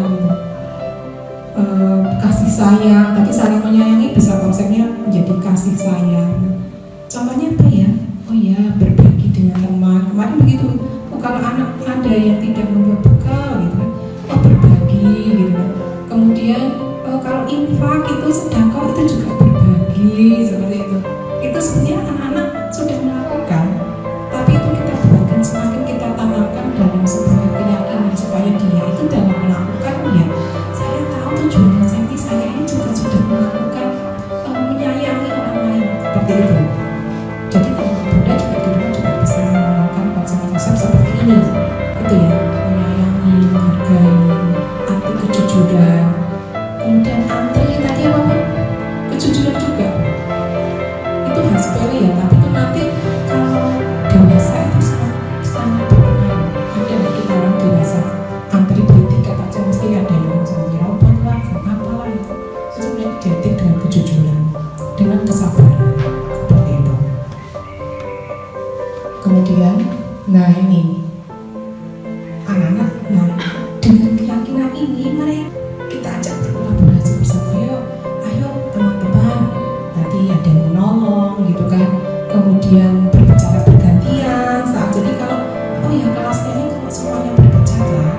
Kasih sayang, tadi saling menyayangi bisa konsepnya menjadi kasih sayang. Contohnya apa ya? Oh ya, berbagi dengan teman. Kemarin begitu. Oh, kalau anak ada yang tidak membawa bekal gitu kan, oh berbagi gitu kan. Kemudian kalau infak itu sedekah itu juga berbagi seperti itu. Itu sebenarnya anak-anak sudah melakukan, tapi itu kita buatkan, semakin kita tanamkan dalam sebuah keyakinan supaya dia itu dalam melakukan ya. Saya tahu tujuannya saya ini juga sudah melakukan menyayangi orang lain seperti itu. Jadi Bunda juga di rumah juga bisa melakukan konsep-konsep seperti ini, gitu ya, menyayangi Kemudian, nah ini anak-anak, nah dengan keyakinan ini mereka kita ajak berkolaborasi bersama. Ayo teman-teman, tadi ada yang menolong gitu kan, kemudian berbicara bergantian saat jadi kalau oh ya kelasnya ini kalau semuanya berbicara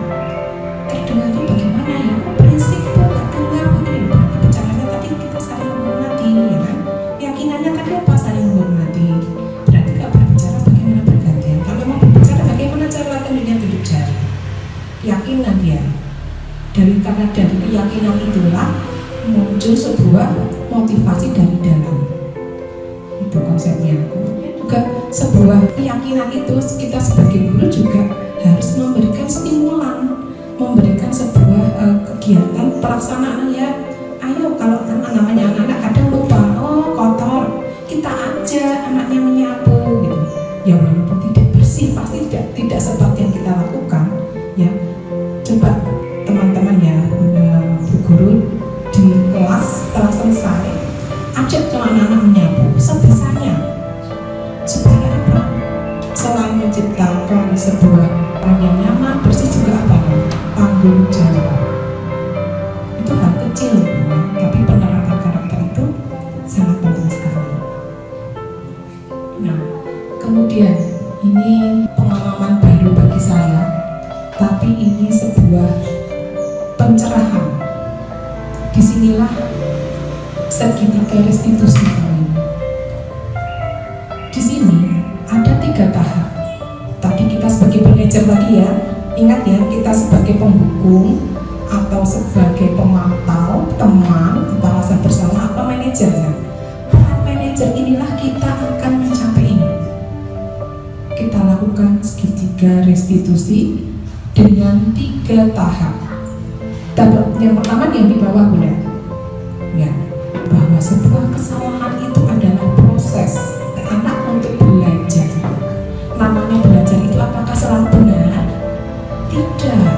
terdengarnya bagaimana ya, berisik tuh gak dengar begini, berarti bicaranya tadi kita saling menghormati ya kan, keyakinannya tadi apa, saling menghormati, berarti gak berbicara bagaimana bergantian, kalau mau berbicara bagaimana cara latihan dengan duduk jari, keyakinan dia. Karena dari keyakinan itulah muncul sebuah motivasi dari dalam. Itu konsepnya. Kemudian juga sebuah keyakinan itu kita sebagai guru juga harus memberikan stimulan, memberikan sebuah kegiatan pelaksanaan ya. Ayo kalau namanya anak-anak kadang lupa, oh kotor, kita ajak anaknya menyapu gitu. Ya walaupun tidak bersih pasti tidak seperti yang kita lakukan ya. Coba teman-teman ya, Bu Guru di kelas setelah selesai ajak anak-anak menyapu sebisanya, supaya apa? Selain menciptakan sebuah ruang yang nyaman, bersih juga apa? Tanggung jawab. Itu hal kecil, tapi penerapan karakter itu sangat penting sekali. Nah, kemudian ini pengalaman baru bagi saya, tapi ini sebuah pencerahan. Disinilah segitiga restitusi. Di sini ada 3 tahap. Tadi kita sebagai manajer lagi ya, ingat ya, kita sebagai penghukum atau sebagai pemantau, teman, apa rasa bersama, apa manajernya. Peran manajer inilah kita akan mencapai ini. Kita lakukan segitiga restitusi dengan 3 tahap. Yang pertama yang di bawah Bunda, ya, bahwa sebuah kesalahan itu adalah proses anak untuk belajar. Namanya belajar itu apakah selalu benar? Tidak.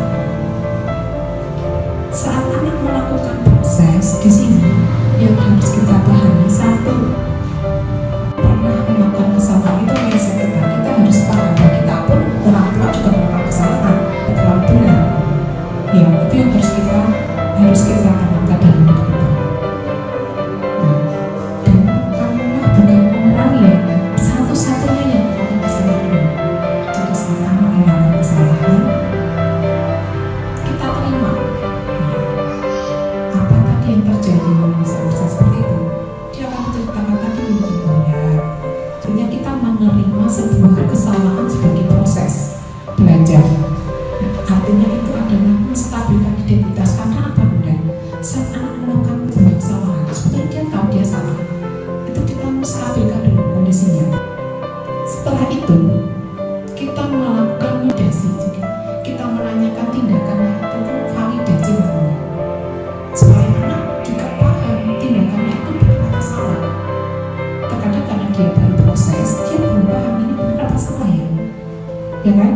Saat anak melakukan proses di sini yang harus kita pahami, satu, pernah melakukan kesalahan itu mindset kita harus paham. Kita pun orang tua juga melakukan kesalahan, terlalu benar. Ya, itu yang harus kita tanamkan dalam hidup kita. Nah, dan kamulah bukan orang yang satu-satunya yang melakukan kesalahan. Jadi saat melakukan kesalahan, kita terima. Ya, apa tadi yang terjadi seperti itu? Dia akan menceritakan tadi ya. Artinya kita menerima sebuah kesalahan sebagai proses belajar. Artinya itu adalah menstabilkan identitas. Karena apa Bunda? Saat anak melakukan sebuah kesalahan, sebenarnya dia tahu dia salah, itu kita menstabilkan dulu kondisinya. Setelah itu kita melakukan validasi. Jadi kita menanyakan tindakannya itu validasi namanya, supaya anak juga paham tindakannya itu benar atau salah. Terkadang karena dia baru proses, dia belum paham ini benar apa salah ya kan?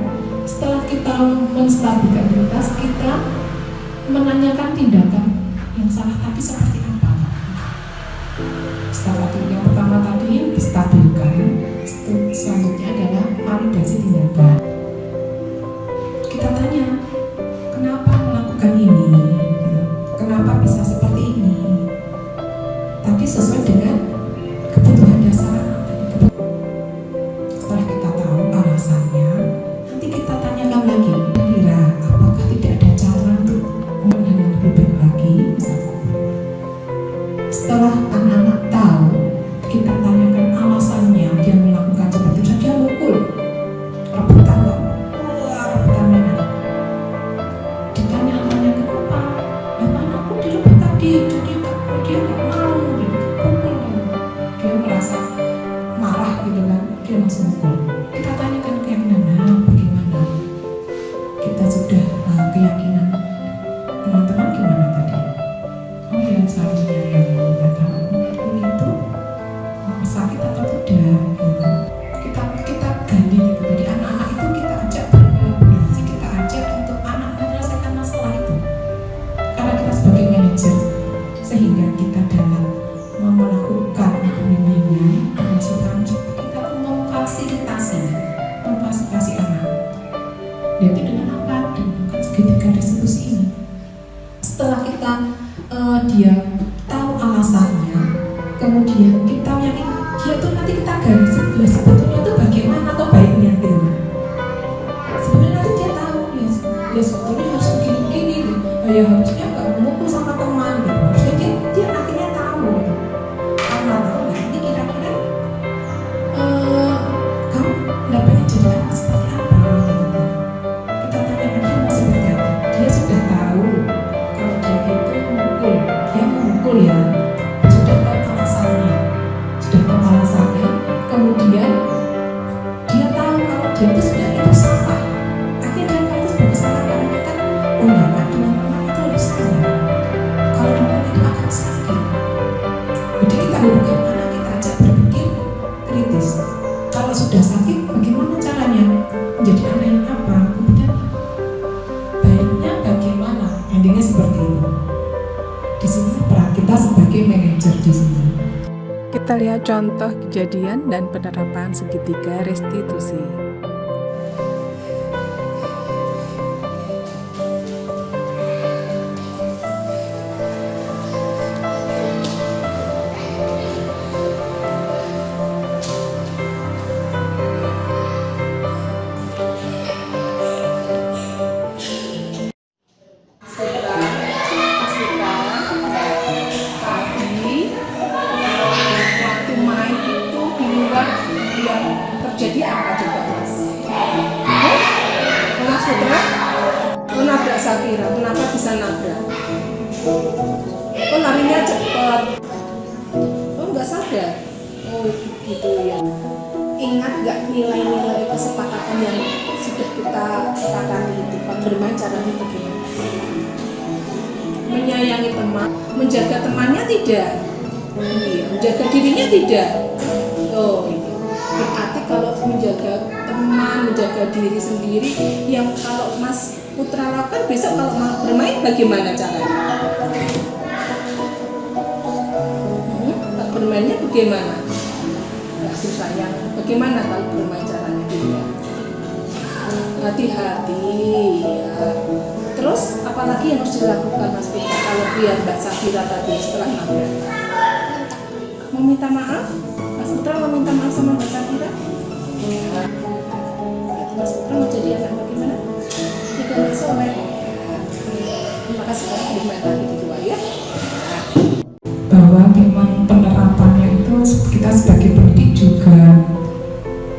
Setelah kita menstabilkan identitas, kita menanyakan tindakan yang salah tadi seperti apa. Setelah itu yang pertama tadi distabilkan, selanjutnya adalah validasi tindakan. Kita tanya, kenapa melakukan ini? Kenapa bisa seperti ini? Tadi sesuai dengan kebutuhan dasar anak tadi. Setelah kita tahu alasannya, nanti kita tanyakan lagi, kira apakah tidak ada cara untuk yang lebih baik lagi, misalkan. Setelah anak-anak tahu, kita tanyakan alasannya dia melakukan seperti itu. Dia mukul, rebutan loh, rebutan mana? Ditanya anaknya kenapa? Nama anakku direbut tadi, jadi dia nggak mau, dipukul. Dia merasa marah gitu kan, dia langsung mukul. Kita tanyakan keyakinan, bagaimana? Kita sudah keyakinan teman-teman gimana tadi? Oh ya, seharusnya yang menyatakan itu sakit atau tidak? Gitu. Kita gali gitu. Jadi anak-anak itu kita ajak berkolaborasi, kita ajak untuk anak menyelesaikan masalah itu. Karena kita sebagai manajer, sehingga kita dalam melakukan bimbingan, pengasuhan, kita memfasilitasi Yaitu dengan apa? Dengan segitiga restitusi ini. Setelah kita dia tahu alasannya, kemudian kita yakin dia tuh nanti kita garis sebetulnya tuh bagaimana atau baiknya gitu. Sebenarnya tuh dia tahu ya sebetulnya harus begini gitu. Ya harusnya nggak memukul sama teman gitu. Harusnya dia akhirnya tahu gitu. Karena tahu nah ini kira-kira kamu dapatnya jadi anak seperti apa gitu. Kita tanyakan dia mau seperti apa. Dia sudah tahu kalau dia itu memukul ya. Sudah tahu alasannya, kemudian dia tahu kalau dia itu sebenarnya itu salah. Akhirnya dia tahu sebagai salah karena kan dengan teman itu harus salah. Kalau memang itu akan sakit. Jadi kita hubungkan anak kita aja berpikir kritis. Kalau sudah sakit, bagaimana caranya menjadi anak yang apa? Kemudian baiknya bagaimana? Endingnya seperti itu. Di sini peran kita sebagai manajer di sini. Kita lihat contoh kejadian dan penerapan segitiga restitusi. Terjadi apa coba mas? Mas Putra menabrak Safira, kenapa bisa nabrak? Oh larinya cepat. Oh nggak sadar. Oh gitu ya. Ingat nggak nilai-nilai kesepakatan yang sudah kita sepakati itu? Bermain caranya bagaimana? Menyayangi teman, menjaga temannya tidak? Iya, menjaga dirinya tidak? Oh iya. Berarti kalau menjaga teman, menjaga diri sendiri, yang kalau Mas Putra lakukan besok kalau mau bermain bagaimana caranya? Bermainnya bagaimana? Susah yang bagaimana kalau bermain caranya dia? Hati-hati ya. Terus apalagi yang harus dilakukan Mas Putra kalau biar Mbak Safira tadi setelah nabrak? Meminta maaf? Mas Putra mau minta maaf sama Mbak Safira? Mas Putra mau jadi anak bagaimana? Tidak soleh. Terima kasih banyak bermain lagi di dua ya. Bahwa memang penerapannya itu kita sebagai pendidik juga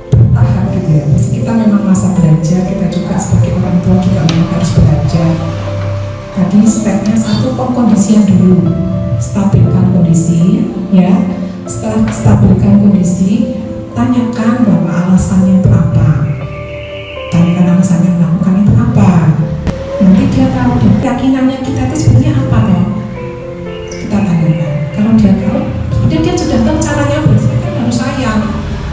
bertahap gitu ya. Kita memang masa belajar, kita juga sebagai orang tua juga memang harus belajar. Tadi stepnya satu, pengkondisian dulu, stabilkan kondisi ya. Setelah stabilkan kondisi, tanyakan bahwa alasannya itu apa. Tanyakan alasannya melakukan itu apa. Nanti dia tahu dan keyakinannya kita itu sebenarnya apa loh. Kita tanyakan. Kalau dia tahu, sebenarnya dia sudah tahu caranya berarti kan harus sayang.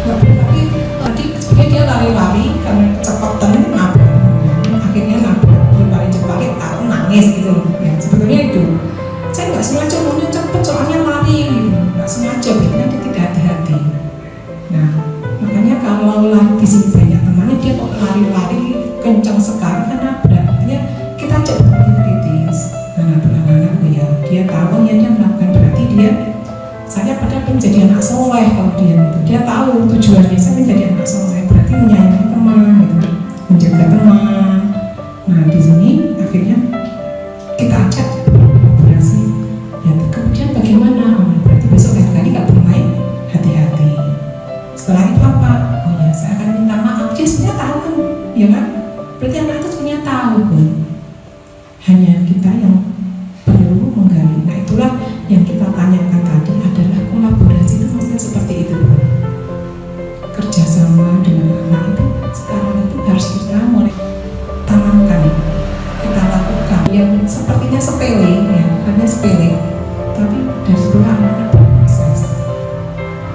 Nggak boleh tapi tadi sebenarnya dia lari-lari karena cepetan nabrak. Akhirnya nabrak, lari cepat, aku nangis gitu. Ya sebetulnya itu. Saya nggak sengaja maunya cepet soalnya lari gitu. Nggak sengaja, berarti dia tidak hati-hati. Nah, makanya kalau lari di sini banyak temannya dia kok lari-lari kencang sekali karena beratnya kita cek kritis. Nah, anak-anak ya dia tahu ya dia melakukan berarti dia saya padahal menjadi anak soleh kalau dia tahu tujuannya saya menjadi anak soleh berarti menyayangi teman gitu, menjaga teman. Nah di sini akhirnya kita ajak kolaborasi. Ya kemudian bagaimana? Berarti besok kali nggak bermain, hati-hati. Setelah itu apa? Oh ya saya akan minta maaf. Dia sebenarnya tahu kan, ya kan? Berarti anak itu sebenarnya tahu kan. Hanya kita yang perlu menggali. Nah itulah yang kita tanyakan tadi adalah kolaborasi itu maksudnya seperti itu. Kerjasama dengan anak itu sekarang itu harus kita mulai tanamkan, kita lakukan. Yang sepertinya sepele, ya, hanya sepele. Tapi dari situlah anak-anak berproses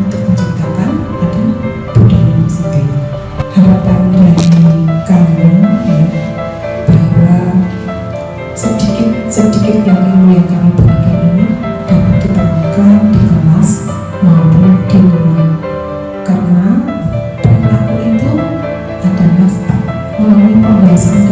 untuk menciptakan ada budaya positif. Harapan dari kami ya, bahwa sedikit yang ilmu yang kami berikan ini dapat diterapkan di kelas maupun di rumah. Karena perilaku itu adalah melalui pembiasaan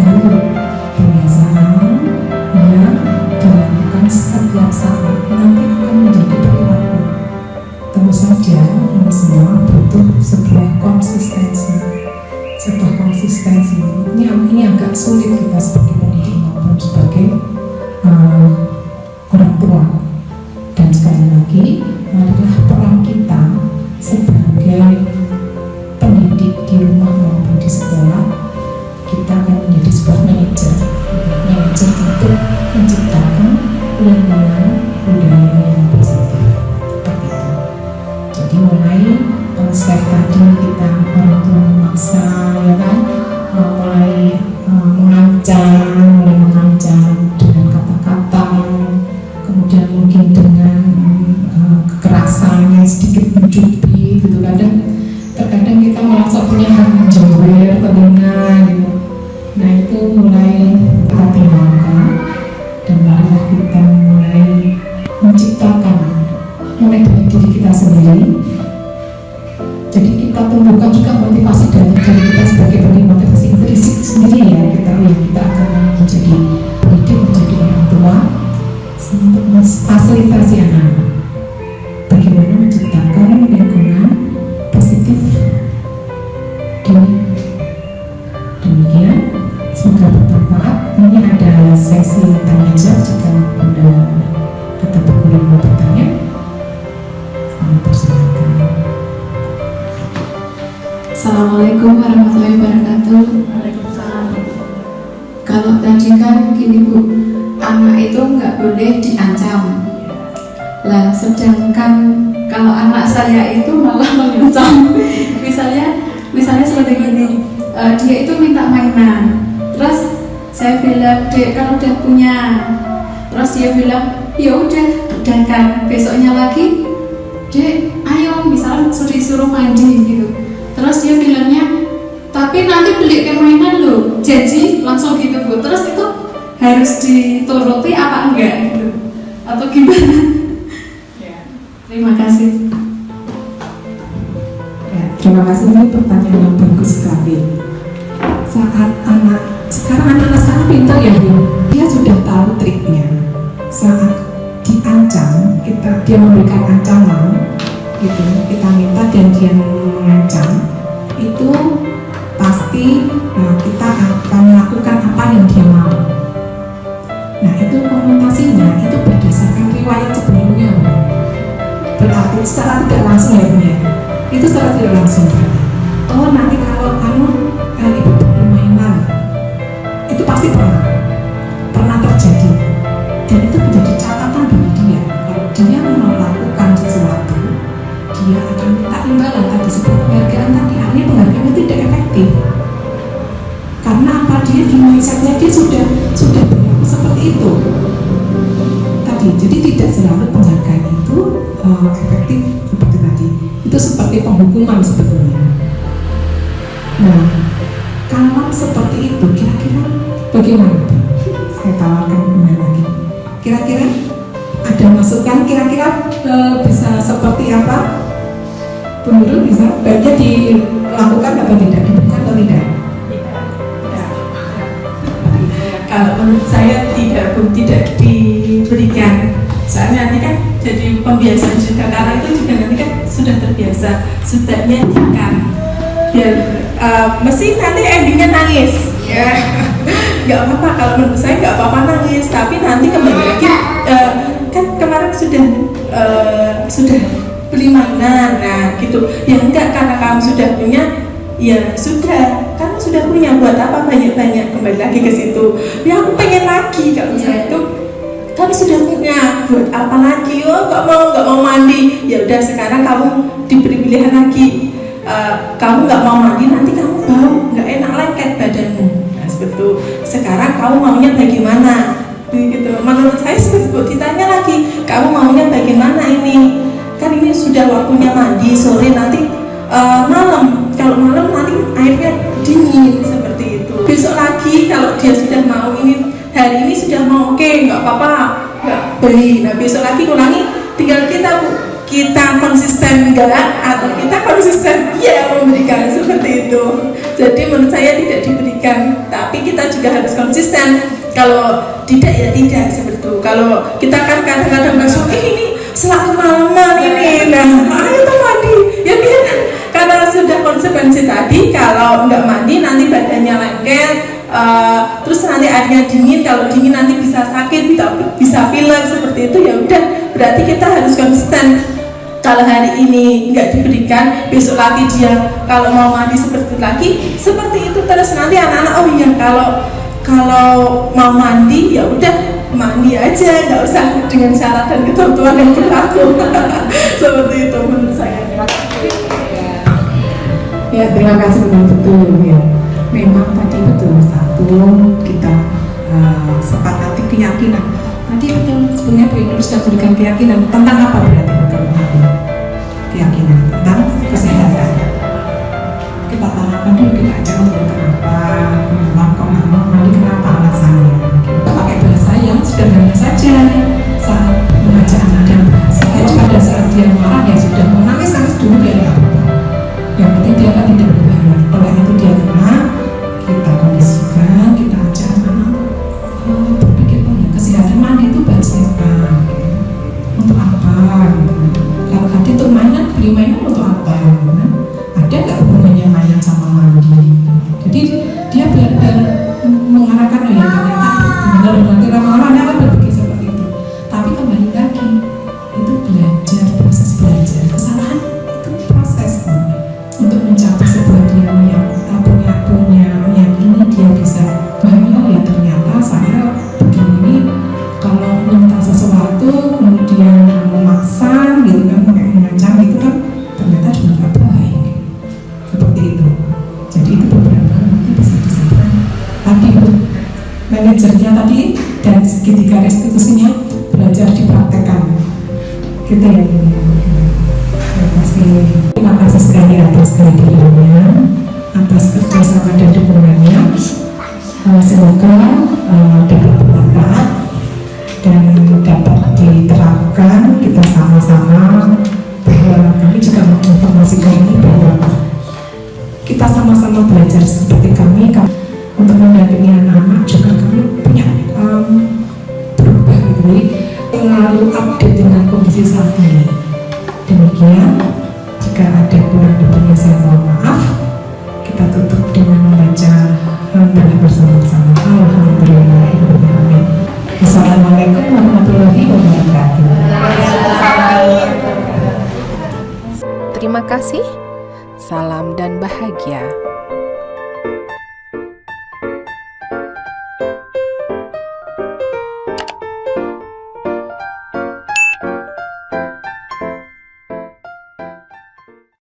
sebuah konsistensi. Ini agak sulit kita sebagai pendidik maupun sebagai orang tua. Dan sekali lagi, marilah peran kita sebagai pendidik di rumah maupun di sekolah, kita akan menjadi sebuah manajer untuk menciptakan lingkungan budaya yang positif. Seperti itu. Jadi mulai konsep tadi kita orang tua memaksa, ya kan, mulai mengancam dengan kata-kata, kemudian mungkin dengan kekerasan yang sedikit mencubi gitu. Terkadang kita merasa punya hak menjewer telinga gitu. Nah itu mulai kita tinggalkan dan marilah kita mulai menciptakan mulai dari diri kita sendiri. Jadi kita tumbuhkan juga motivasi dari kita sebagai pendidik, motivasi intrinsik sendiri ya, kita akan menjadi pendidik, menjadi orang tua untuk memfasilitasi anak-anak bagaimana menciptakan lingkungan positif. Demikian, semoga bermanfaat. Ini ada sesi tanya jawab, jika Bunda atau Bu Guru mau bertanya, selamat persilakan. Assalamualaikum warahmatullahi wabarakatuh. Kalau tadi kan gini Bu, anak itu nggak boleh diancam. Lah sedangkan kalau anak saya itu malah mengancam. Misalnya seperti gini, dia itu minta mainan. Terus saya bilang, Dek, kalau udah punya. Terus dia bilang, ya udah. Dan kan besoknya lagi, Dek, ayo misalnya disuruh mandi gitu. Terus dia bilangnya, tapi nanti belikan mainan loh, janji, langsung gitu Bu. Terus itu harus dituruti apa enggak gitu, atau gimana? Ya, terima kasih. Ya, terima kasih, ini pertanyaan yang bagus sekali. Sekarang anak-anak sekarang pintar ya Bu, dia sudah tahu triknya. Saat diancam, dia memberikan ancaman gitu, kita minta dan dia mengancam, itu pasti kita akan melakukan apa yang dia mau. Nah itu konotasinya itu berdasarkan riwayat sebelumnya, berarti secara tidak langsung ya Bu ya, itu secara tidak langsung. Oh nanti kalau ibu beli mainan, itu pasti pernah terjadi, dan itu menjadi catatan bagi dia. Kalau dia melakukan sesuatu, dia akan minta imbalan. Tadi sebuah penghargaan tadi, artinya penghargaan itu tidak efektif karena apa, dia di mindsetnya dia sudah berlaku seperti itu tadi. Jadi tidak selalu penghargaan itu efektif seperti tadi, itu seperti penghukuman sebetulnya. Nah kalau seperti itu kira-kira bagaimana? Saya tawarkan kembali lagi, kira-kira ada masukan, kira-kira bisa seperti apa? Menurut bisa baiknya dilakukan atau tidak, diberikan atau tidak? Kalau menurut saya tidak diberikan. Soalnya nanti kan jadi pembiasaan juga, karena itu juga nanti kan sudah terbiasa. Sebaiknya dikan, biar mesti nanti endingnya nangis. Ya, nggak apa-apa. Kalau menurut saya nggak apa-apa nangis, tapi nanti kembali lagi kan kemarin sudah beli mainan, nah gitu. Ya enggak, karena kamu sudah punya, ya sudah, kamu sudah punya, buat apa banyak-banyak, kembali lagi ke situ. Ya aku pengen lagi, kalau misalnya itu kamu sudah punya, buat apa lagi? Oh nggak mau mandi, ya udah sekarang kamu diberi pilihan lagi. Kamu nggak mau mandi, nanti kamu bau, nggak enak lengket badanmu. Nah seperti itu. Sekarang kamu maunya bagaimana? Gitu. Menurut saya seperti itu. Ditanya lagi, kamu maunya bagaimana ini? Kan ini sudah waktunya mandi sore, nanti malam. Kalau malam nanti airnya dingin seperti itu. Besok lagi kalau dia sudah mau, ini hari ini sudah mau, oke, nggak apa-apa, nggak beli. Nah besok lagi ulangi, tinggal kita konsisten enggak, atau kita konsisten memberikan seperti itu. Jadi menurut saya tidak diberikan, tapi kita juga harus konsisten. Kalau tidak ya tidak, seperti itu. Kalau kita kan kadang-kadang masuk ini selalu malaman ini, nah ayo tuh mandi, ya biar karena karena sudah konsekuensi tadi, kalau nggak mandi nanti badannya lengket, terus nanti airnya dingin, kalau dingin nanti bisa sakit, bisa pilek seperti itu, ya udah berarti kita harus konsisten. Kalau hari ini nggak diberikan, besok lagi dia kalau mau mandi seperti itu lagi, seperti itu terus. Nanti anak-anak, oh iya kalau mau mandi ya udah mandi aja, nggak usah dengan syarat dan ketentuan yang berlaku. Seperti itu menurut saya. Ya, terima kasih betul ya. Memang tadi betul, satu kita sepakati keyakinan. Tadi betul sebenarnya Bu Nur sudah berikan keyakinan tentang apa berarti betul? Keyakinan tentang kesehatan. Kita tanamkan dulu, kita ajak untuk kenapa, kok nggak mau mandi, kenapa alasannya. Kita pakai bahasa yang sederhana saja saat mengajak anak dan bahasa. Pada saat dia marah ya sudah, mau nangis dulu dia nggak apa-apa. Yang penting dia kan tidak berbayar. Oleh itu dia kena, kita kondisikan, kita ajak anak berpikir, oh ya kesehatan mandi itu buat siapa, untuk apa? Kalau tadi untuk mainan, beli mainan untuk apa? Ada nggak hubungannya mainan sama mandi? Jadi dia belajar mengarahkan, oh ya ternyata benar, nanti lama-lama dia akan berpikir seperti itu. Tapi kembali lagi, itu belajar, proses belajar. Kesalahan itu proses untuk mencapai sebuah dia yang punya meyakini dia bisa bahwa ya ternyata saya begini, kalau minta sesuatu kemudian memaksa gitu kan, kayak mengancam itu kan ternyata juga nggak baik, seperti itu. Jadi itu beberapa nanti bisa disampaikan tadi manajernya tadi dan segitiga restitusinya belajar dipraktekkan gitu ya. Terima kasih sekali atas kehadirannya, atas kerjasama dan dukungannya. Semoga dapat bermanfaat dan dapat diterapkan. Kita sama-sama, bahwa kami juga menginformasikan ini bahwa kita sama-sama belajar seperti kami untuk mendampingi anak-anak juga kami punya berubah gitu, selalu update dengan kondisi saat ini. Demikian, jika ada kurang lebihnya saya mohon maaf. Kita tutup dengan membaca Alhamdulillah bersama-sama. Alhamdulillahirrahmanirrahim. Wassalamualaikum warahmatullahi wabarakatuh. Terima kasih. Salam dan bahagia.